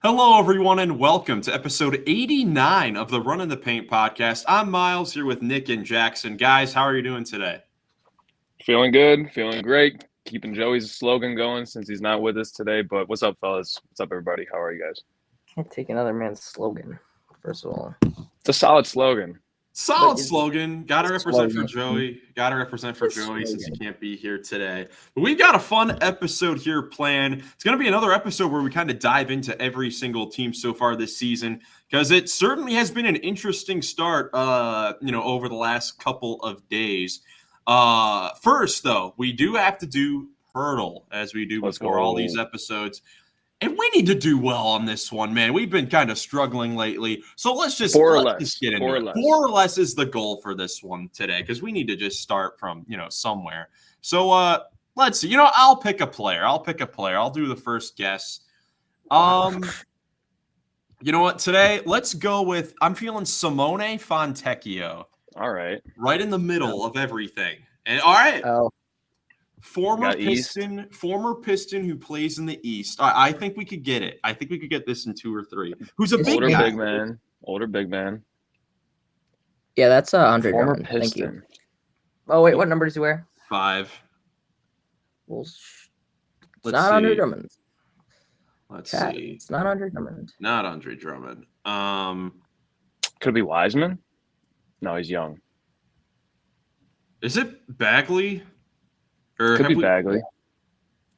Hello, everyone, and welcome to episode 89 of the Runnin the Paint podcast. I'm Miles here with Nick and Jackson. Guys, how are you doing today? Feeling good, feeling great. Keeping Joey's slogan going since he's not with us today. But what's up, fellas? What's up, everybody? How are you guys? Can't take another man's slogan, first of all. It's a solid slogan. Solid slogan. Got to represent for slogan. Joey. Got to represent for It's a Joey since he slogan. can't be here today. But we've got a fun episode here planned. It's going to be another episode where we kind of dive into every single team so far this season because it certainly has been an interesting start, over the last couple of days. First, though, we do have to do PERTL as we do before all these episodes. And we need to do well on this one, man. We've been kind of struggling lately. So let's just get into it. 4 or less is the goal for this one today because we need to just start from, somewhere. So let's see. I'll pick a player. I'll do the first guess. You know what? Today, let's go with, I'm feeling Simone Fontecchio. All right. Right in the middle of everything. And all right. Oh, Former Piston who plays in the East. I think we could get it. I think we could get this in 2 or 3. Who's a big guy. Older big man. yeah, that's Andre Former Drummond. Thank you. Piston. Oh, wait, what number does he wear? 5. Well, it's Let's not see. Andre Drummond. Let's Chat, see. it's not Andre Drummond. Not Andre Drummond. Could it be Wiseman? No, he's young. Is it Bagley? Or Could be Bagley.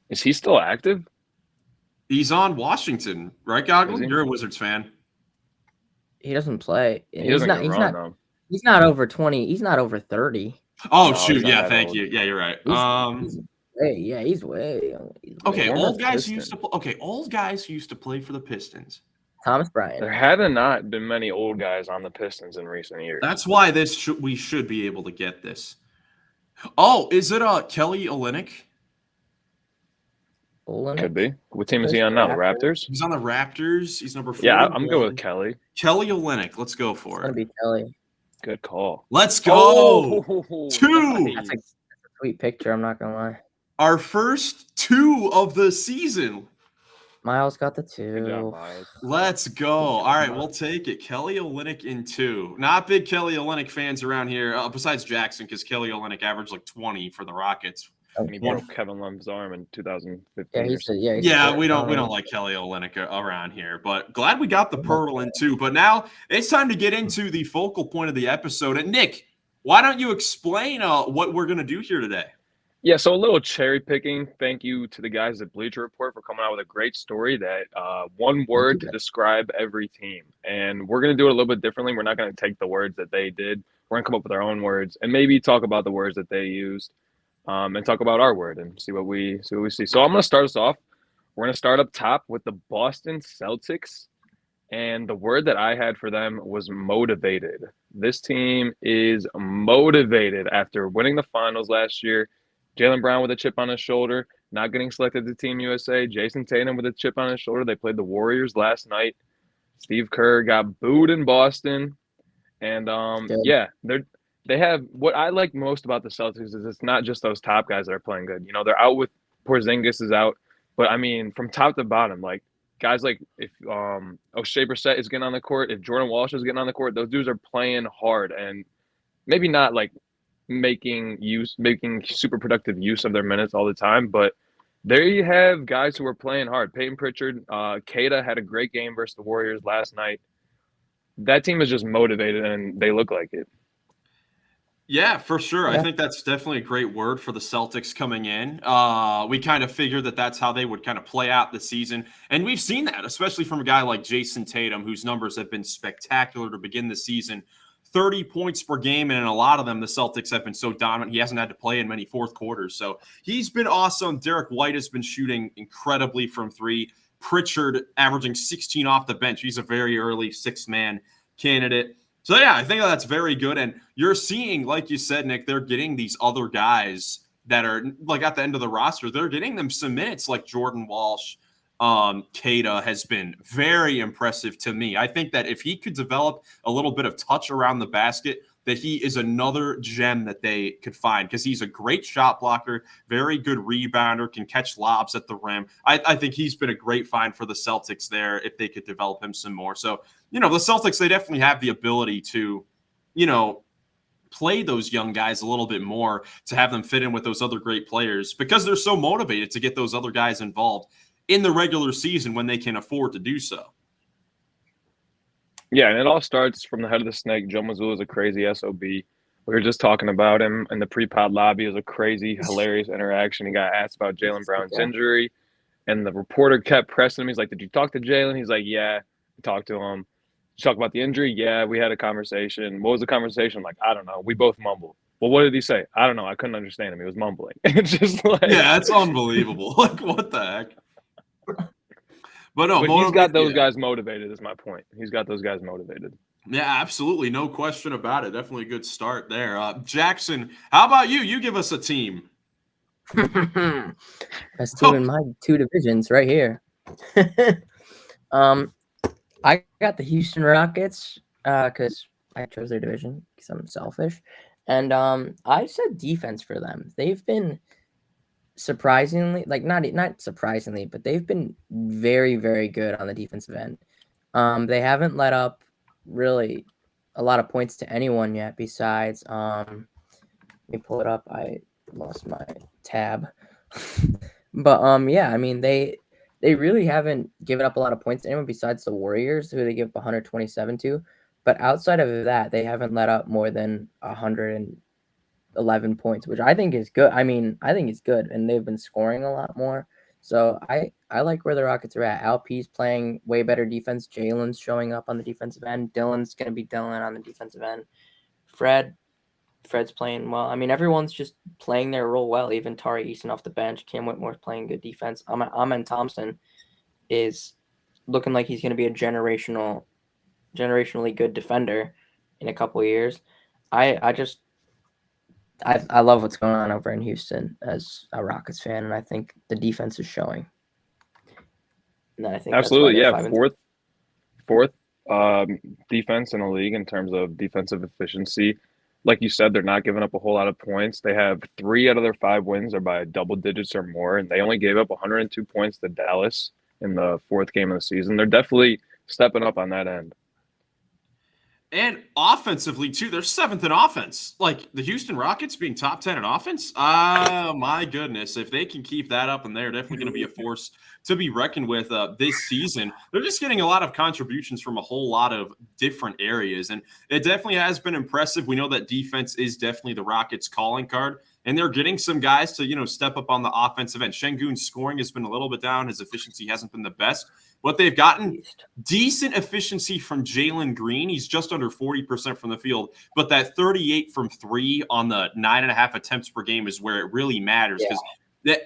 Is he still active? He's on Washington, right, Goggin? You're a Wizards fan. He doesn't play. He doesn't get run, though. He's not over 20. He's not over 30. Oh, No, shoot. he's not Yeah, that thank old. you. Yeah, you're right. He's way young. Okay, Former old guys who Piston. used to play for the Pistons. Thomas Bryant. There had not been many old guys on the Pistons in recent years. That's why we should be able to get this. Oh, is it Kelly Olynyk? Could be. What team is he on now? The Raptors? He's on the Raptors. He's number 4. Yeah, I'm good with Kelly. Kelly Olynyk. Let's go for It's going it. to be Kelly. Good call. Let's go. Oh, 2. That's a sweet picture, I'm not going to lie. Our first 2 of the season. Miles got the Good job, 2. Miles. Let's go. All right, we'll take it. Kelly Olynyk in 2. Not big Kelly Olynyk fans around here, besides Jackson, because Kelly Olynyk averaged like 20 for the Rockets. And he broke Kevin Love's arm in 2015. We don't like Kelly Olynyk around here, but glad we got the PERTL in 2. But now it's time to get into the focal point of the episode. And Nick, why don't you explain what we're gonna do here today? Yeah, so a little cherry picking. Thank you to the guys at Bleacher Report for coming out with a great story that one word to describe every team. And we're going to do it a little bit differently. We're not going to take the words that they did. We're going to come up with our own words and maybe talk about the words that they used and talk about our word and see what we see. So I'm going to start us off. We're going to start up top with the Boston Celtics. And the word that I had for them was motivated. This team is motivated after winning the finals last year. Jaylen Brown with a chip on his shoulder, not getting selected to Team USA. Jason Tatum with a chip on his shoulder. They played the Warriors last night. Steve Kerr got booed in Boston. And, they have – what I like most about the Celtics is it's not just those top guys that are playing good. They're out with – Porzingis is out. But, I mean, from top to bottom, like, guys like if O'Shea Brissett is getting on the court, if Jordan Walsh is getting on the court, those dudes are playing hard and maybe not, like, making super productive use of their minutes all the time, but there you have guys who are playing hard. Peyton Pritchard, Kata had a great game versus the Warriors last night. That team is just motivated and they look like it. Yeah, for sure. Yeah. I think that's definitely a great word for the Celtics coming in. We kind of figured that that's how they would kind of play out the season. And we've seen that, especially from a guy like Jason Tatum, whose numbers have been spectacular to begin the season. 30 points per game, and in a lot of them, the Celtics have been so dominant. He hasn't had to play in many fourth quarters. So he's been awesome. Derek White has been shooting incredibly from 3. Pritchard averaging 16 off the bench. He's a very early 6-man candidate. So, yeah, I think that's very good. And you're seeing, like you said, Nick, they're getting these other guys that are, like, at the end of the roster. They're getting them some minutes, like Jordan Walsh. Kata has been very impressive to me. I think that if he could develop a little bit of touch around the basket, that he is another gem that they could find because he's a great shot blocker, very good rebounder, can catch lobs at the rim. I think he's been a great find for the Celtics there if they could develop him some more. So, the Celtics, they definitely have the ability to, play those young guys a little bit more to have them fit in with those other great players because they're so motivated to get those other guys involved in the regular season when they can afford to do so. Yeah, and it all starts from the head of the snake. Joe Mazzulla is a crazy SOB. We were just talking about him in the pre-pod lobby. It was a crazy, hilarious interaction. He got asked about Jaylen Brown's injury, and the reporter kept pressing him. He's like, "Did you talk to Jaylen?" He's like, "Yeah, I talked to him." "Did you talk about the injury?" "Yeah, we had a conversation." "What was the conversation?" "Like, I don't know. We both mumbled." "Well, what did he say?" "I don't know. I couldn't understand him. He was mumbling." It's just like, yeah, it's unbelievable. Like, what the heck? But no, he's got those guys motivated, is my point. He's got those guys motivated. Yeah, absolutely. No question about it. Definitely a good start there. Jackson, how about you? You give us a team. Best team in my 2 divisions right here. I got the Houston Rockets because I chose their division because I'm selfish. And I said defense for them. They've been surprisingly, like not surprisingly, but they've been very, very good on the defensive end. They haven't let up really a lot of points to anyone yet besides let me pull it up. I lost my tab. But yeah, I mean they really haven't given up a lot of points to anyone besides the Warriors, who they give up 127 to. But outside of that, they haven't let up more than 111 points, which I think is good. I mean, I think it's good, and they've been scoring a lot more. So I like where the Rockets are at. Alp's playing way better defense. Jalen's showing up on the defensive end. Dylan's going to be Dylan on the defensive end. Fred's playing well. I mean, everyone's just playing their role well. Even Tari Eason off the bench. Cam Whitmore's playing good defense. Amen Thompson is looking like he's going to be a generationally good defender in a couple of years. I love what's going on over in Houston as a Rockets fan, and I think the defense is showing. And I think absolutely, yeah. Fourth defense in the league in terms of defensive efficiency. Like you said, they're not giving up a whole lot of points. They have 3 out of their 5 wins are by double digits or more, and they only gave up 102 points to Dallas in the 4th game of the season. They're definitely stepping up on that end. And offensively, too, they're 7th in offense. Like, the Houston Rockets being top 10 in offense? My goodness. If they can keep that up, and they're definitely going to be a force to be reckoned with this season. They're just getting a lot of contributions from a whole lot of different areas, and it definitely has been impressive. We know that defense is definitely the Rockets' calling card, and they're getting some guys to, step up on the offensive end. Şengün's scoring has been a little bit down. His efficiency hasn't been the best. What they've gotten, decent efficiency from Jalen Green. He's just under 40% from the field, but that 38 from 3 on the 9.5 attempts per game is where it really matters. Because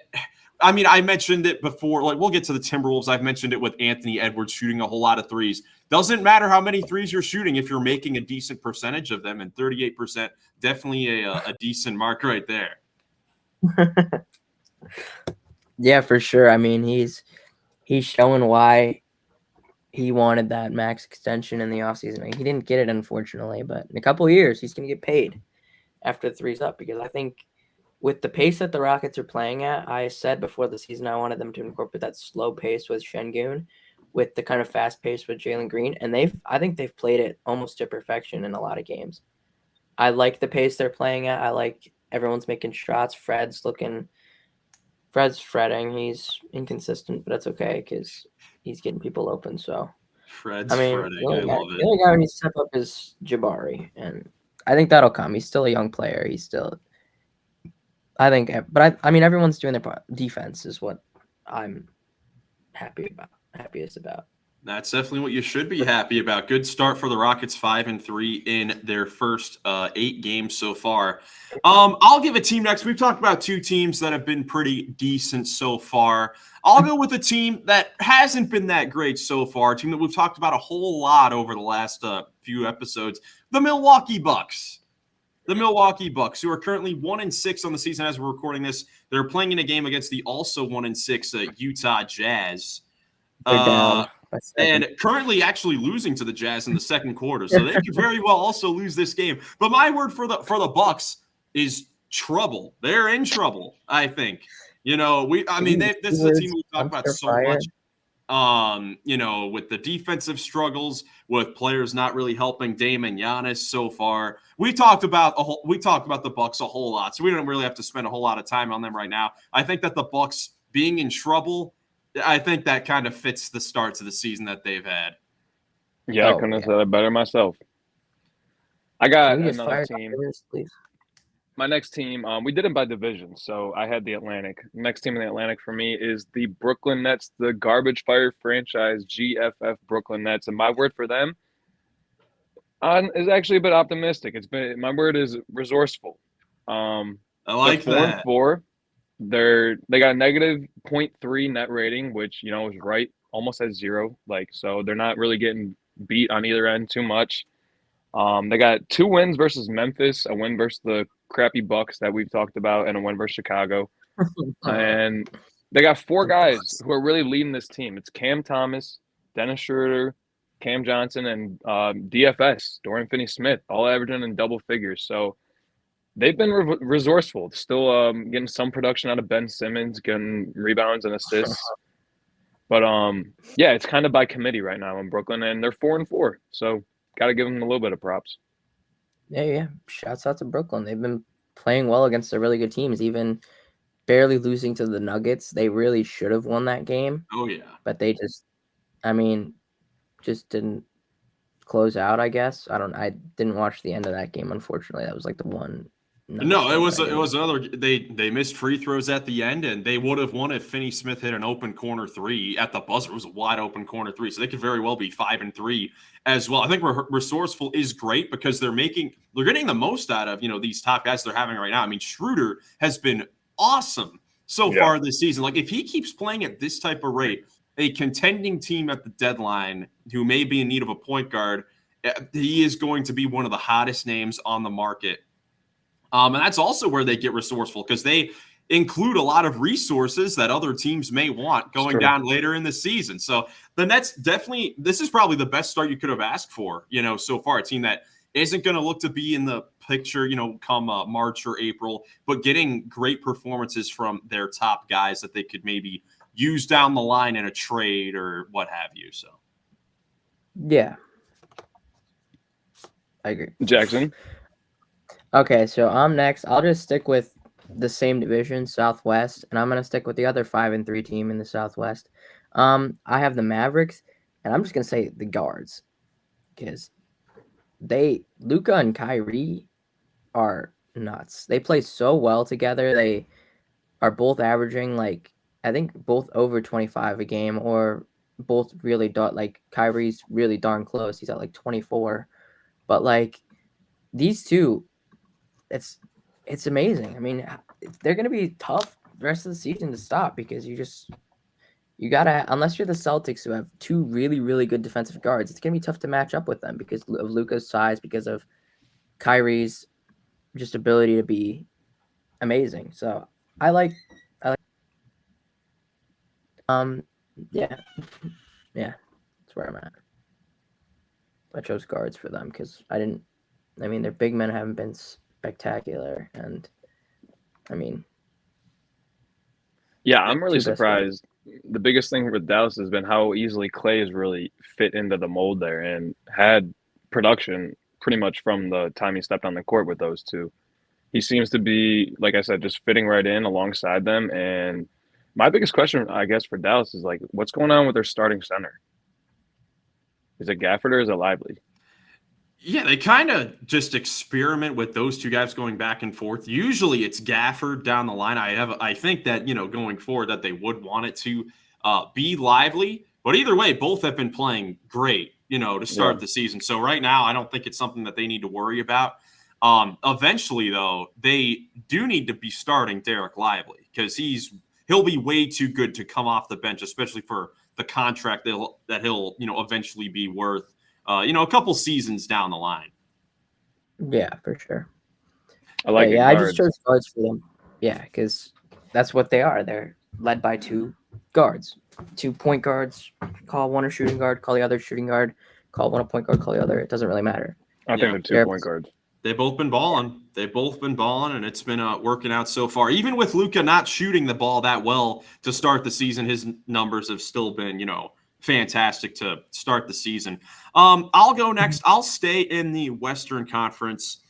I mentioned it before. Like, we'll get to the Timberwolves. I've mentioned it with Anthony Edwards shooting a whole lot of threes. Doesn't matter how many threes you're shooting if you're making a decent percentage of them, and 38%, definitely a decent mark right there. Yeah, for sure. I mean, he's showing why he wanted that max extension in the offseason. He didn't get it, unfortunately, but in a couple of years, he's going to get paid after the 3's up, because I think with the pace that the Rockets are playing at, I said before the season I wanted them to incorporate that slow pace with Şengün with the kind of fast pace with Jalen Green, and I think they've played it almost to perfection in a lot of games. I like the pace they're playing at. I like everyone's making shots. Fred's fretting. He's inconsistent, but that's okay because he's getting people open. So Fred's fretting. I love it. The only guy who needs to step up is Jabari, and I think that'll come. He's still a young player. I mean, everyone's doing their part. Defense is what I'm happiest about. That's definitely what you should be happy about. Good start for the Rockets, 5-3 in their first 8 games so far. I'll give a team next. We've talked about 2 teams that have been pretty decent so far. I'll go with a team that hasn't been that great so far, a team that we've talked about a whole lot over the last few episodes, the Milwaukee Bucks. The Milwaukee Bucks, who are currently 1-6 on the season as we're recording this. They're playing in a game against the also 1-6 Utah Jazz. They're down. and currently actually losing to the Jazz in the second quarter. So they could very well also lose this game. But my word for the Bucks is trouble. They're in trouble, I think. You know, this is a team we talk about so much. You know, with the defensive struggles, with players not really helping Dame and Giannis so far. We talked about the Bucks a whole lot, so we don't really have to spend a whole lot of time on them right now. I think that the Bucks being in trouble, I think that kind of fits the starts of the season that they've had. Yeah, I couldn't have said it better myself. I got another team. My next team, we did it by division, so I had the Atlantic. Next team in the Atlantic for me is the Brooklyn Nets, the garbage fire franchise, GFF Brooklyn Nets. And my word for them is actually a bit optimistic. My word is resourceful. I like that. 4-4. They got a negative 0.3 net rating, which is right, almost at 0. So they're not really getting beat on either end too much. They got 2 wins versus Memphis, a win versus the crappy Bucks that we've talked about, and a win versus Chicago. And they got 4 guys who are really leading this team. It's Cam Thomas, Dennis Schroeder, Cam Johnson, and DFS, Dorian Finney-Smith, all averaging in double figures. So they've been resourceful, still getting some production out of Ben Simmons, getting rebounds and assists. But, yeah, it's kind of by committee right now in Brooklyn, and they're 4-4. So got to give them a little bit of props. Yeah. Shouts out to Brooklyn. They've been playing well against the really good teams, even barely losing to the Nuggets. They really should have won that game. Oh, yeah. But they just didn't close out, I guess. I didn't watch the end of that game, unfortunately. That was like the one. No, it was another. They missed free throws at the end, and they would have won if Finney-Smith hit an open corner 3 at the buzzer. It was a wide open corner 3, so they could very well be 5-3 as well. I think resourceful is great because they're getting the most out of these top guys they're having right now. I mean, Schroeder has been awesome so far this season. Like if he keeps playing at this type of rate, a contending team at the deadline who may be in need of a point guard, he is going to be one of the hottest names on the market. And that's also where they get resourceful because they include a lot of resources that other teams may want going down later in the season. So the Nets this is probably the best start you could have asked for, so far. A team that isn't going to look to be in the picture, come March or April, but getting great performances from their top guys that they could maybe use down the line in a trade or what have you. So, yeah, I agree. Jackson. Okay, so I'm next. I'll just stick with the same division, Southwest, and I'm going to stick with the other 5-3 team in the Southwest. I have the Mavericks, and I'm just going to say the guards because Luka and Kyrie are nuts. They play so well together. They are both averaging, I think both over 25 a game or both really Kyrie's really darn close. He's at 24. But these two, it's amazing. I mean, they're going to be tough the rest of the season to stop because you got to, unless you're the Celtics who have 2 really, really good defensive guards, it's going to be tough to match up with them because of Luka's size, because of Kyrie's just ability to be amazing. So I like yeah, that's where I'm at. I chose guards for them because their big men haven't been spectacular, and I'm really surprised. The biggest thing with Dallas has been how easily Clay has really fit into the mold there and had production pretty much from the time he stepped on the court with those two. He seems to be, like I said, just fitting right in alongside them. And my biggest question, I guess, for Dallas is what's going on with their starting center? Is it Gafford or is it Lively? Yeah, they kind of just experiment with those two guys going back and forth. Usually it's Gafford down the line. I think that, going forward that they would want it to be Lively. But either way, both have been playing great, to start the season. So right now, I don't think it's something that they need to worry about. Eventually, though, they do need to be starting Derek Lively because he'll be way too good to come off the bench, especially for the contract that he'll eventually be worth. A couple seasons down the line. Yeah, for sure. I just chose guards for them. Yeah, because that's what they are. They're led by 2 guards. two point guards, call one a shooting guard, call the other shooting guard, call one a point guard, call the other. It doesn't really matter. I think the 2 point guards. They've both been balling. And it's been working out so far. Even with Luka not shooting the ball that well to start the season, his numbers have still been, fantastic to start the season. I'll go next. I'll stay in the Western Conference.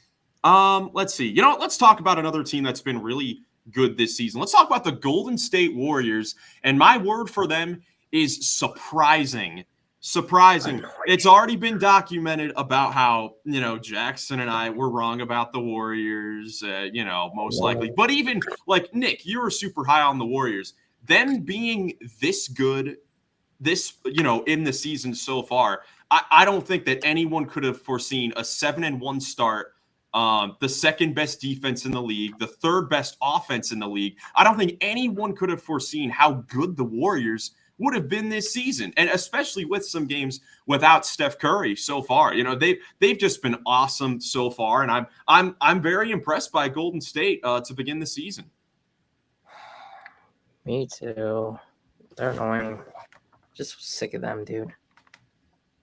Let's see. Let's talk about another team that's been really good this season. Let's talk about the Golden State Warriors. And my word for them is surprising. It's already been documented about how, Jackson and I were wrong about the Warriors, most likely. But even like Nick, you were super high on the Warriors. Them being this good, in the season so far, I don't think that anyone could have foreseen a 7-1 start. The second best defense in the league, the third best offense in the league. I don't think anyone could have foreseen how good the Warriors would have been this season, and especially with some games without Steph Curry so far. They've just been awesome so far, and I'm very impressed by Golden State to begin the season. Me too. They're annoying. Just sick of them, dude.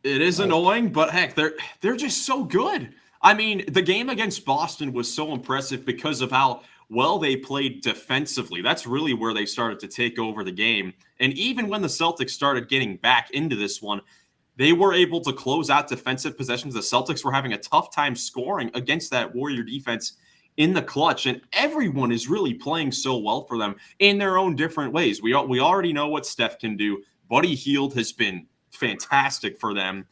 It is annoying, but heck, they're just so good. I mean, the game against Boston was so impressive because of how well they played defensively. That's really where they started to take over the game. And even when the Celtics started getting back into this one, they were able to close out defensive possessions. The Celtics were having a tough time scoring against that Warrior defense in the clutch. And everyone is really playing so well for them in their own different ways. We already know what Steph can do. Buddy Hield has been fantastic for them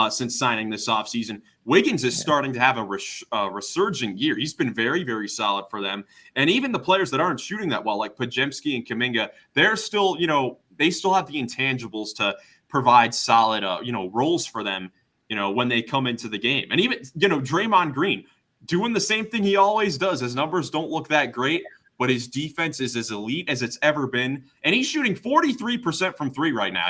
since signing this offseason. Wiggins is starting to have a resurgent year. He's been very, very solid for them. And even the players that aren't shooting that well, like Podziemski and Kuminga, they're still, they still have the intangibles to provide solid, roles for them, when they come into the game. And even, Draymond Green doing the same thing he always does. His numbers don't look that great, but his defense is as elite as it's ever been. And he's shooting 43% from three right now.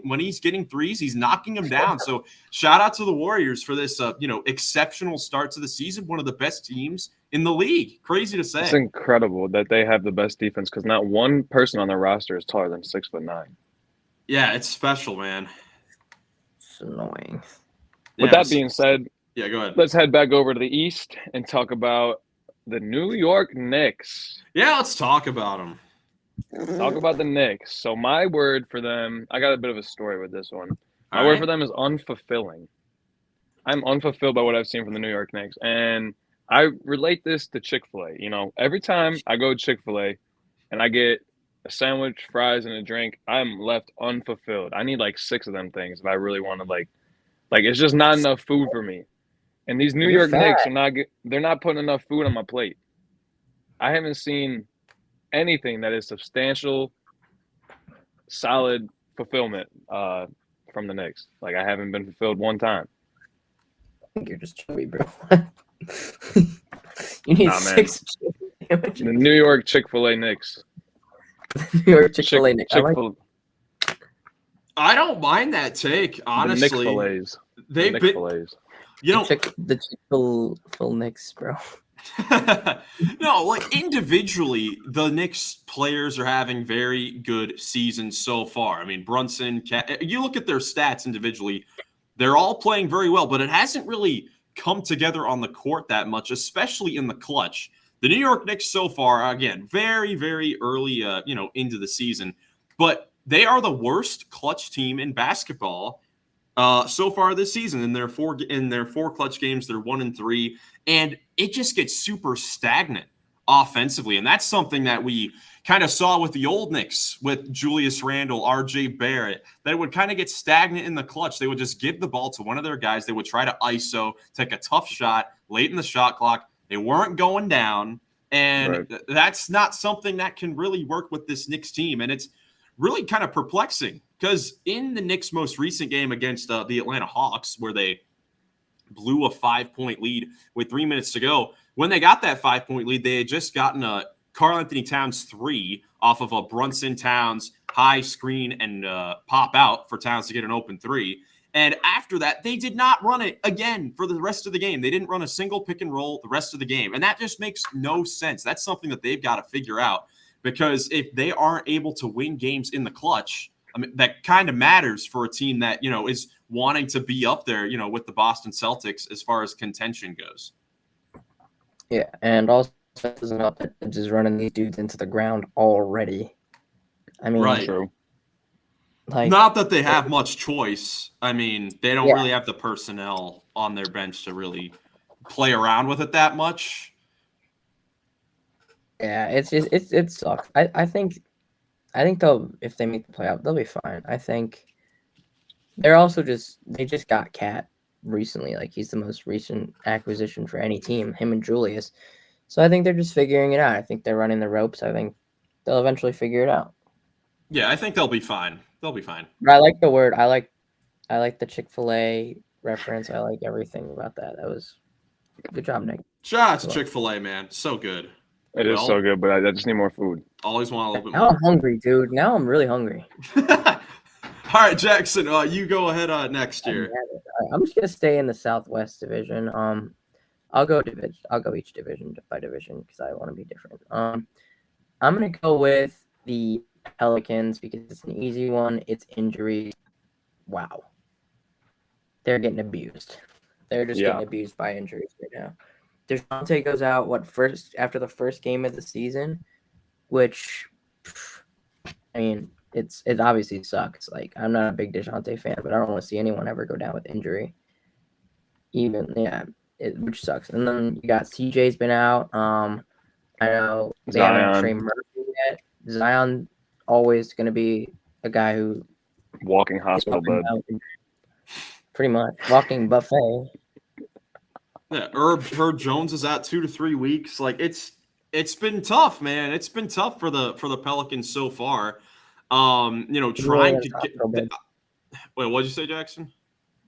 When he's getting threes, he's knocking them down. So shout out to the Warriors for this, exceptional start to the season. One of the best teams in the league. Crazy to say. It's incredible that they have the best defense because not one person on their roster is taller than 6'9". Yeah, it's special, man. It's annoying. With that being said, yeah, go ahead. Let's head back over to the East and talk about the New York Knicks. Yeah, let's talk about them. Talk about the Knicks. So my word for them, I got a bit of a story with this one. My word for them is unfulfilling. I'm unfulfilled by what I've seen from the New York Knicks. And I relate this to Chick-fil-A. Every time I go to Chick-fil-A and I get a sandwich, fries, and a drink, I'm left unfulfilled. I need like 6 of them things if I really want to like it's just not enough food for me. And these New York Knicks they're not putting enough food on my plate. I haven't seen anything that is substantial, solid fulfillment from the Knicks. Like I haven't been fulfilled one time. I think you're just chubby, bro. You need 6 The New York Chick-fil-A Knicks. New York Chick-fil-A Knicks. I don't mind that take, honestly. The Knicks-fillets. They've been, the Chick-fil Knicks, bro. No, like individually, the Knicks players are having very good seasons so far. I mean, Brunson, you look at their stats individually, they're all playing very well, but it hasn't really come together on the court that much, especially in the clutch. The New York Knicks so far, again, very, very early, into the season, but they are the worst clutch team in basketball so far this season. In their four clutch games, they're 1-3, and it just gets super stagnant offensively. And that's something that we kind of saw with the old Knicks, with Julius Randle, R.J. Barrett, that it would kind of get stagnant in the clutch. They would just give the ball to one of their guys. They would try to ISO, take a tough shot late in the shot clock. They weren't going down, and that's not something that can really work with this Knicks team. And it's really kind of perplexing because in the Knicks' most recent game against the Atlanta Hawks, where they blew a 5-point lead with 3 minutes to go, when they got that 5-point lead, they had just gotten a Karl-Anthony Towns 3 off of a Brunson Towns high screen and pop out for Towns to get an open 3. And after that, they did not run it again for the rest of the game. They didn't run a single pick and roll the rest of the game. And that just makes no sense. That's something that they've got to figure out, because if they aren't able to win games in the clutch, I mean, that kind of matters for a team that, is wanting to be up there, with the Boston Celtics as far as contention goes. Yeah, and also it doesn't help that they're just running these dudes into the ground already. I mean, Right. True. Like, not that they have much choice. I mean, they don't Yeah. really have the personnel on their bench to really play around with it that much. Yeah, it sucks. I think if they make the playoff, they'll be fine. I think they just got Cat recently. Like, he's the most recent acquisition for any team, him and Julius. So I think they're just figuring it out. I think they're running the ropes. I think they'll eventually figure it out. Yeah, I think they'll be fine. They'll be fine. But I like the word. I like the Chick-fil-A reference. I like everything about that. That was good job, Nick. Shout out to Chick-fil-A, man. So good. It is so good, but I just need more food. Always want a little bit Now more. I'm hungry, dude. Now I'm really hungry. All right, Jackson, you go ahead next year. I'm just gonna stay in the Southwest Division. I'll go each division by division because I want to be different. I'm gonna go with the Pelicans because it's an easy one. It's injuries. Wow, they're getting abused. They're just getting abused by injuries right now. DeJounte goes out after the first game of the season, which, I mean, it obviously sucks. Like, I'm not a big DeJounte fan, but I don't want to see anyone ever go down with injury. Which sucks. And then you got CJ's been out. I know they haven't Trey Murphy yet. Zion always going to be a guy who walking hospital bed, pretty much walking buffet. Yeah, Herb Jones is out 2 to 3 weeks. Like, it's been tough, man. It's been tough for the Pelicans so far. Trying to get. Wait, what'd you say, Jackson?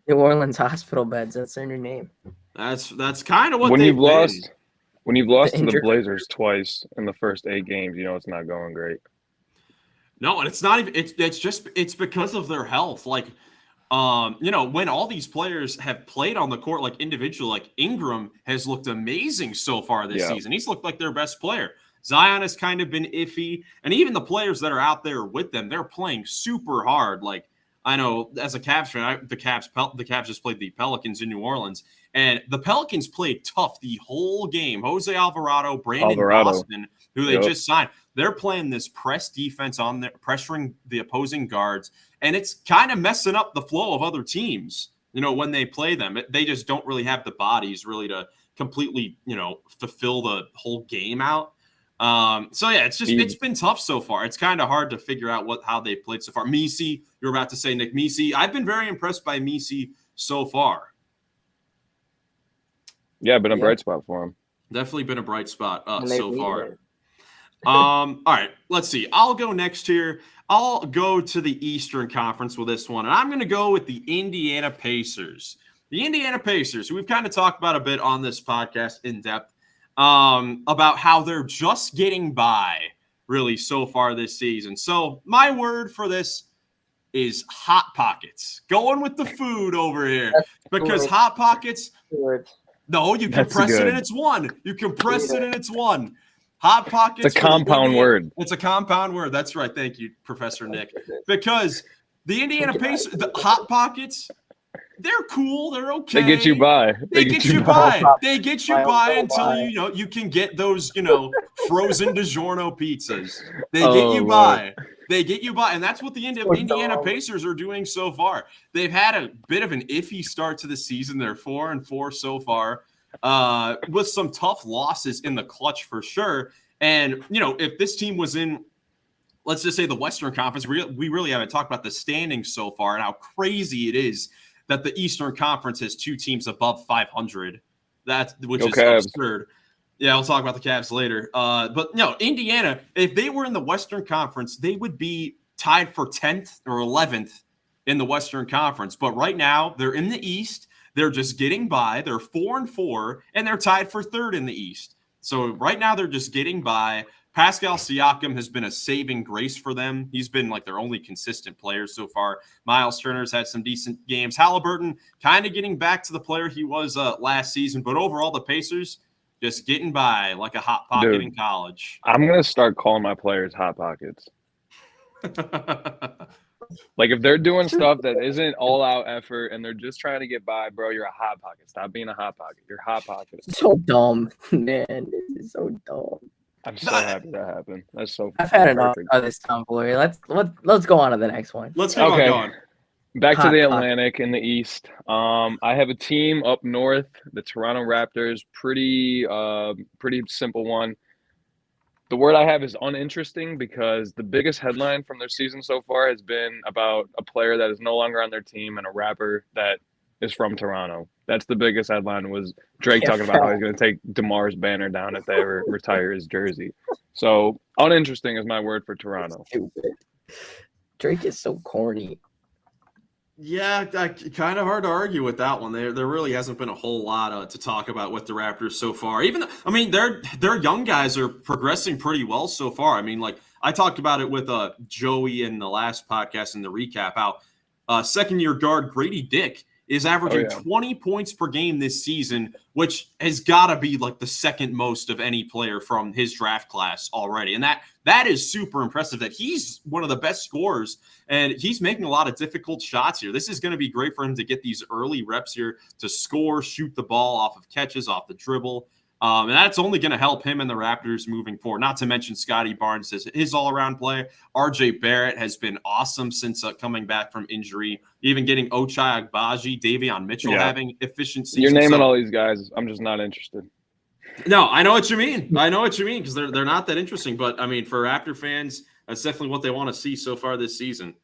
New Orleans hospital beds. That's their new name. That's kind of what when they've you've lost. been. When you've lost to the Blazers twice in the first 8 games, it's not going great. No, and it's not even. It's because of their health. Like, when all these players have played on the court, like individual, like Ingram has looked amazing so far this season. He's looked like their best player. Zion has kind of been iffy, and even the players that are out there with them, they're playing super hard. Like, I know as a Cavs fan, the Cavs just played the Pelicans in New Orleans, and the Pelicans played tough the whole game. Jose Alvarado, Brandon Boston, who they just signed, they're playing this press defense on there, pressuring the opposing guards, and it's kind of messing up the flow of other teams. When they play them, they just don't really have the bodies really to completely, fulfill the whole game out. It's been tough so far. It's kind of hard to figure out how they played so far. Messi, you're about to say Nick Messi. I've been very impressed by Messi so far. Yeah, been a bright spot for him. Definitely been a bright spot so far. All right, let's see. I'll go next here. I'll go to the Eastern Conference with this one, and I'm going to go with the Indiana Pacers. The Indiana Pacers, who we've kind of talked about a bit on this podcast in depth, about how they're just getting by really so far this season. So my word for this is Hot Pockets. Going with the food over here because Hot Pockets. No, you compress it and it's one. You compress it and it's one. Hot Pockets. It's a compound word. It's a compound word. That's right. Thank you, Professor Nick. Because the Indiana Pacers, the Hot Pockets, they're cool. They're okay. They get you by. They get you by. They get you by until you can get those frozen DiGiorno pizzas. They get you by. They get you by, and that's what the Indiana Pacers are doing so far. They've had a bit of an iffy start to the season. They're 4-4 so far, with some tough losses in the clutch for sure. And if this team was in, let's just say, the Western Conference, we really haven't talked about the standings so far and how crazy it is that the Eastern Conference has 2 teams above 500. Which is Cavs. absurd. Yeah, we'll talk about the Cavs later. But no, Indiana, if they were in the Western Conference, they would be tied for 10th or 11th in the Western Conference. But right now, they're in the East. They're just getting by. They're 4-4, and they're tied for 3rd in the East. So right now, they're just getting by. Pascal Siakam has been a saving grace for them. He's been like their only consistent player so far. Miles Turner's had some decent games. Halliburton kind of getting back to the player he was last season. But overall, the Pacers just getting by like a hot pocket in college. I'm going to start calling my players Hot Pockets. Like if they're doing stuff that isn't all out effort and they're just trying to get by, bro, you're a hot pocket. Stop being a hot pocket. You're hot pocket. So dumb, man. This is so dumb. I'm so happy that happened. That's so I've had enough perfect. of this tomboy. Let's go on to the next one. Let's keep on going. Back to Hot the pocket. Atlantic and the East. I have a team up north, the Toronto Raptors. Pretty simple one. The word I have is uninteresting because the biggest headline from their season so far has been about a player that is no longer on their team and a rapper that is from Toronto. That's the biggest headline, was Drake talking about how he's going to take DeMar's banner down if they ever retire his jersey. So uninteresting is my word for Toronto. Stupid. Drake is so corny. Yeah, kind of hard to argue with that one. There really hasn't been a whole lot to talk about with the Raptors so far. Even, I mean, their young guys are progressing pretty well so far. I mean, like I talked about it with Joey in the last podcast in the recap. How second-year guard Grady Dick is averaging 20 points per game this season, which has got to be like the second most of any player from his draft class already. And that is super impressive that he's one of the best scorers and he's making a lot of difficult shots here. This is going to be great for him to get these early reps here to score, shoot the ball off of catches, off the dribble. And that's only going to help him and the Raptors moving forward. Not to mention Scotty Barnes, his all-around play. RJ Barrett has been awesome since coming back from injury. Even getting Ochai Agbaji, Davion Mitchell having efficiency. You're naming all these guys. I'm just not interested. No, I know what you mean. Because they're not that interesting. But, I mean, for Raptor fans, that's definitely what they want to see so far this season.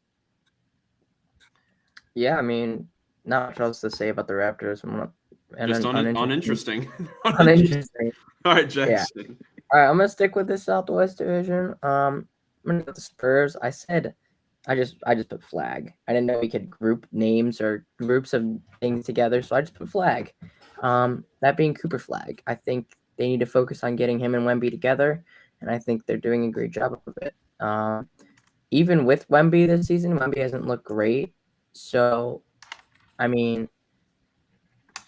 Yeah, I mean, not much else to say about the Raptors. Just uninteresting. Uninteresting. All right, Jackson. Yeah. All right, I'm gonna stick with the Southwest Division. I'm gonna go with the Spurs. I just put flag. I didn't know we could group names or groups of things together, so I just put flag. That being Cooper Flag. I think they need to focus on getting him and Wemby together, and I think they're doing a great job of it. Even with Wemby this season, Wemby hasn't looked great. So, I mean,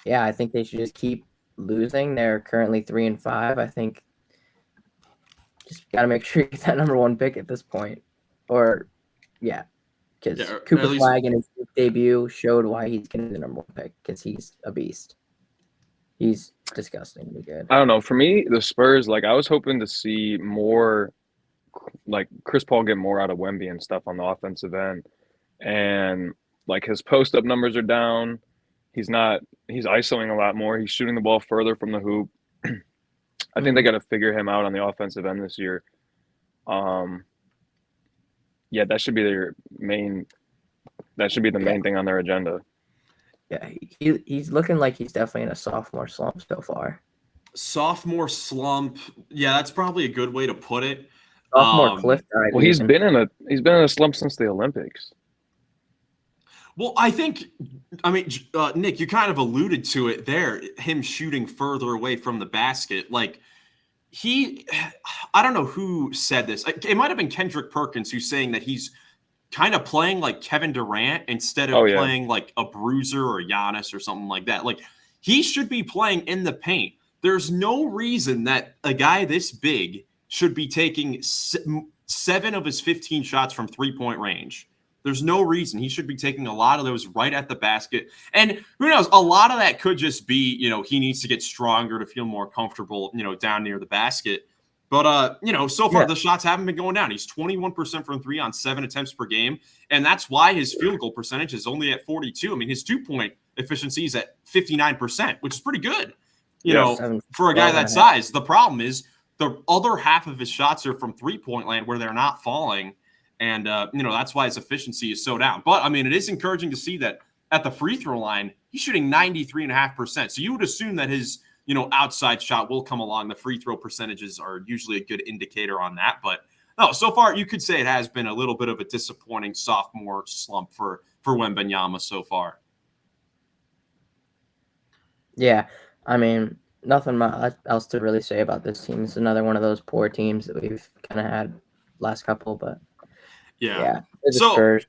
yeah, I think they should just keep losing. They're currently 3-5. I think just got to make sure you get that number one pick at this point. Or, yeah, because Cooper Flag in his debut showed why he's getting the number one pick, because he's a beast. He's disgustingly good. I don't know. For me, the Spurs, like I was hoping to see more, like Chris Paul get more out of Wemby and stuff on the offensive end. And like his post-up numbers are down. He's isoing a lot more. He's shooting the ball further from the hoop. I think they got to figure him out on the offensive end this year. Yeah, that should be the main thing on their agenda. Yeah, he's looking like he's definitely in a sophomore slump so far. Sophomore slump. Yeah, that's probably a good way to put it. Sophomore cliff dive. Well, he's been in a slump since the Olympics. Well, I mean, Nick, you kind of alluded to it there, him shooting further away from the basket. Like, I don't know who said this. It might have been Kendrick Perkins who's saying that he's kind of playing like Kevin Durant instead of playing like a Bruiser or Giannis or something like that. Like, he should be playing in the paint. There's no reason that a guy this big should be taking 7 of his 15 shots from three-point range. There's no reason. He should be taking a lot of those right at the basket. And who knows, a lot of that could just be, he needs to get stronger to feel more comfortable, down near the basket. But, so far the shots haven't been going down. He's 21% from 3 on 7 attempts per game. And that's why his field goal percentage is only at 42. I mean, his 2-point efficiency is at 59%, which is pretty good, for a guy that size. The problem is the other half of his shots are from three-point land where they're not falling. And, that's why his efficiency is so down. But, I mean, it is encouraging to see that at the free throw line, he's shooting 93.5%. So you would assume that his, outside shot will come along. The free throw percentages are usually a good indicator on that. But, no, so far you could say it has been a little bit of a disappointing sophomore slump for Wembanyama so far. Yeah, I mean, nothing else to really say about this team. It's another one of those poor teams that we've kind of had last couple, but yeah. The Spurs,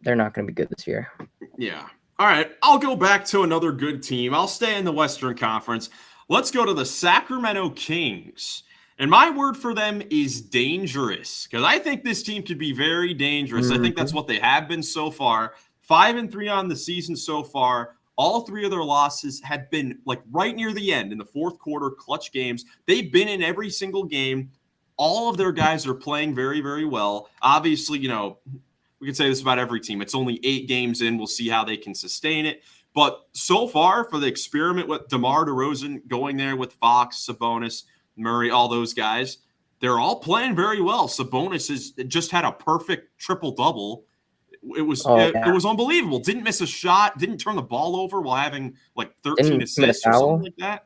they're not going to be good this year. Yeah. All right. I'll go back to another good team. I'll stay in the Western Conference. Let's go to the Sacramento Kings. And my word for them is dangerous, because I think this team could be very dangerous. I think that's what they have been so far. 5-3 on the season so far. All 3 of their losses had been like right near the end in the fourth quarter, clutch games. They've been in every single game. All of their guys are playing very, very well. Obviously, we could say this about every team. It's only 8 games in. We'll see how they can sustain it. But so far, for the experiment with DeMar DeRozan going there with Fox, Sabonis, Murray, all those guys, they're all playing very well. Sabonis has just had a perfect triple-double. It was unbelievable. Didn't miss a shot. Didn't turn the ball over while having like 13 assists or something like that.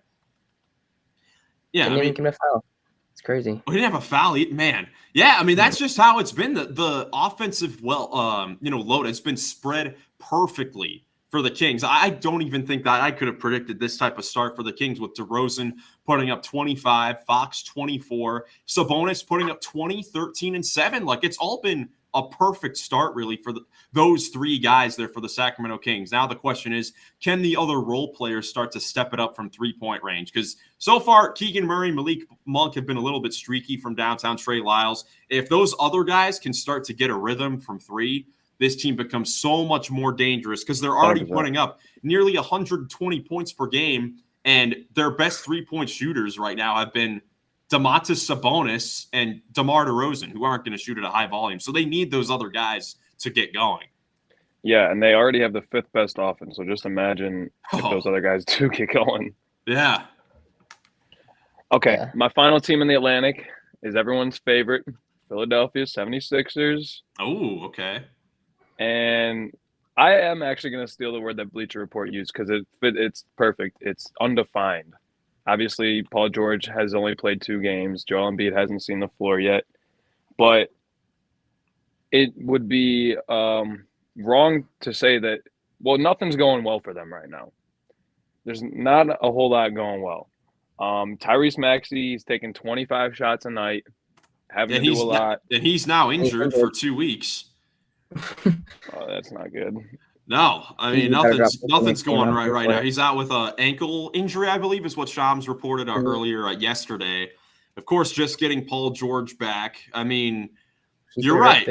Yeah, Didn't even commit a foul. It's crazy. He didn't have a foul, man. Yeah, I mean that's just how it's been. The offensive load has been spread perfectly for the Kings. I don't even think that I could have predicted this type of start for the Kings with DeRozan putting up 25, Fox 24, Sabonis putting up 20, 13, and 7. Like it's all been a perfect start really for those 3 guys there for the Sacramento Kings. Now the question is, can the other role players start to step it up from 3-point range? Because so far, Keegan Murray, Malik Monk have been a little bit streaky from downtown. Trey Lyles. If those other guys can start to get a rhythm from 3, this team becomes so much more dangerous because they're already putting up nearly 120 points per game, and their best 3-point shooters right now have been Domantas Sabonis and DeMar DeRozan, who aren't going to shoot at a high volume. So they need those other guys to get going. Yeah, and they already have the 5th best offense. So just imagine if those other guys do get going. Yeah. Okay, my final team in the Atlantic is everyone's favorite, Philadelphia 76ers. Oh, okay. And I am actually going to steal the word that Bleacher Report used because it's perfect. It's undefined. Obviously, Paul George has only played 2 games. Joel Embiid hasn't seen the floor yet. But it would be wrong to say that, well, nothing's going well for them right now. There's not a whole lot going well. Tyrese Maxey, he's taking 25 shots a night, having to do a lot. And he's now injured for 2 weeks. Oh, that's not good. No, I mean nothing's going right now. He's out with an ankle injury, I believe, is what Shams reported earlier yesterday. Of course, just getting Paul George back. I mean, you're right.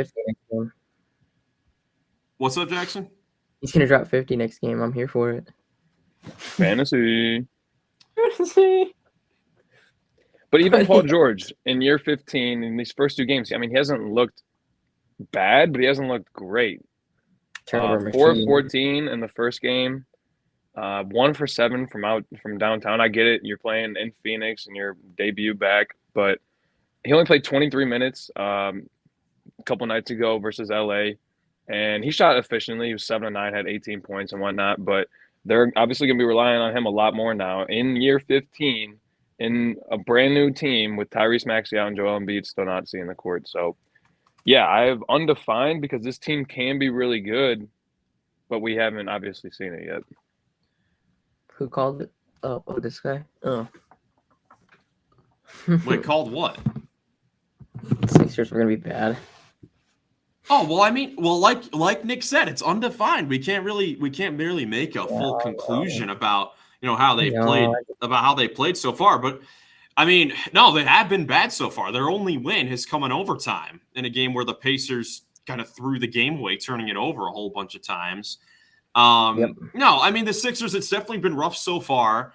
What's up, Jackson? He's gonna drop 50 next game. I'm here for it. Fantasy. But even Paul George in year 15 in these first 2 games, I mean, he hasn't looked bad, but he hasn't looked great. 4 of 14 in the first game, 1 for 7 from downtown. I get it, you're playing in Phoenix and your debut back, but he only played 23 minutes a couple nights ago versus LA, and he shot efficiently. He was 7-9, had 18 points and whatnot, but they're obviously going to be relying on him a lot more now in year 15 in a brand new team with Tyrese Maxey out and Joel Embiid still not seeing the court. So yeah, I have undefined because this team can be really good, but we haven't obviously seen it yet. Who called it? Oh, this guy? Oh. Wait, called what? Sixers were going to be bad. Oh, well, I mean, like Nick said, it's undefined. We can't really make a full conclusion about, how they played so far, but I mean, no, they have been bad so far. Their only win has come in overtime in a game where the Pacers kind of threw the game away, turning it over a whole bunch of times. No, I mean, the Sixers, it's definitely been rough so far.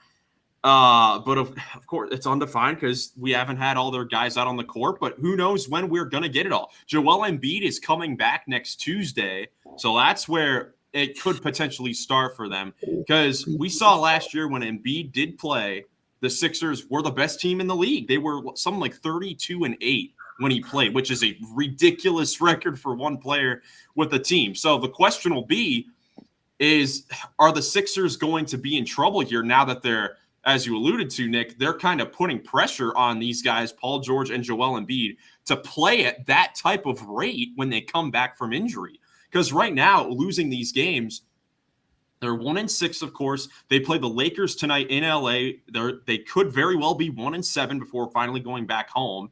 But of course, it's undefined because we haven't had all their guys out on the court, but who knows when we're going to get it all. Joel Embiid is coming back next Tuesday, so that's where it could potentially start for them because we saw last year when Embiid did play, the Sixers were the best team in the league. They were something like 32-8 when he played, which is a ridiculous record for one player with a team. So the question will be are the Sixers going to be in trouble here now that they're, as you alluded to, Nick, they're kind of putting pressure on these guys, Paul George and Joel Embiid, to play at that type of rate when they come back from injury? Because right now, losing these games, they're 1-6, of course. They play the Lakers tonight in LA. They could very well be 1-7 before finally going back home.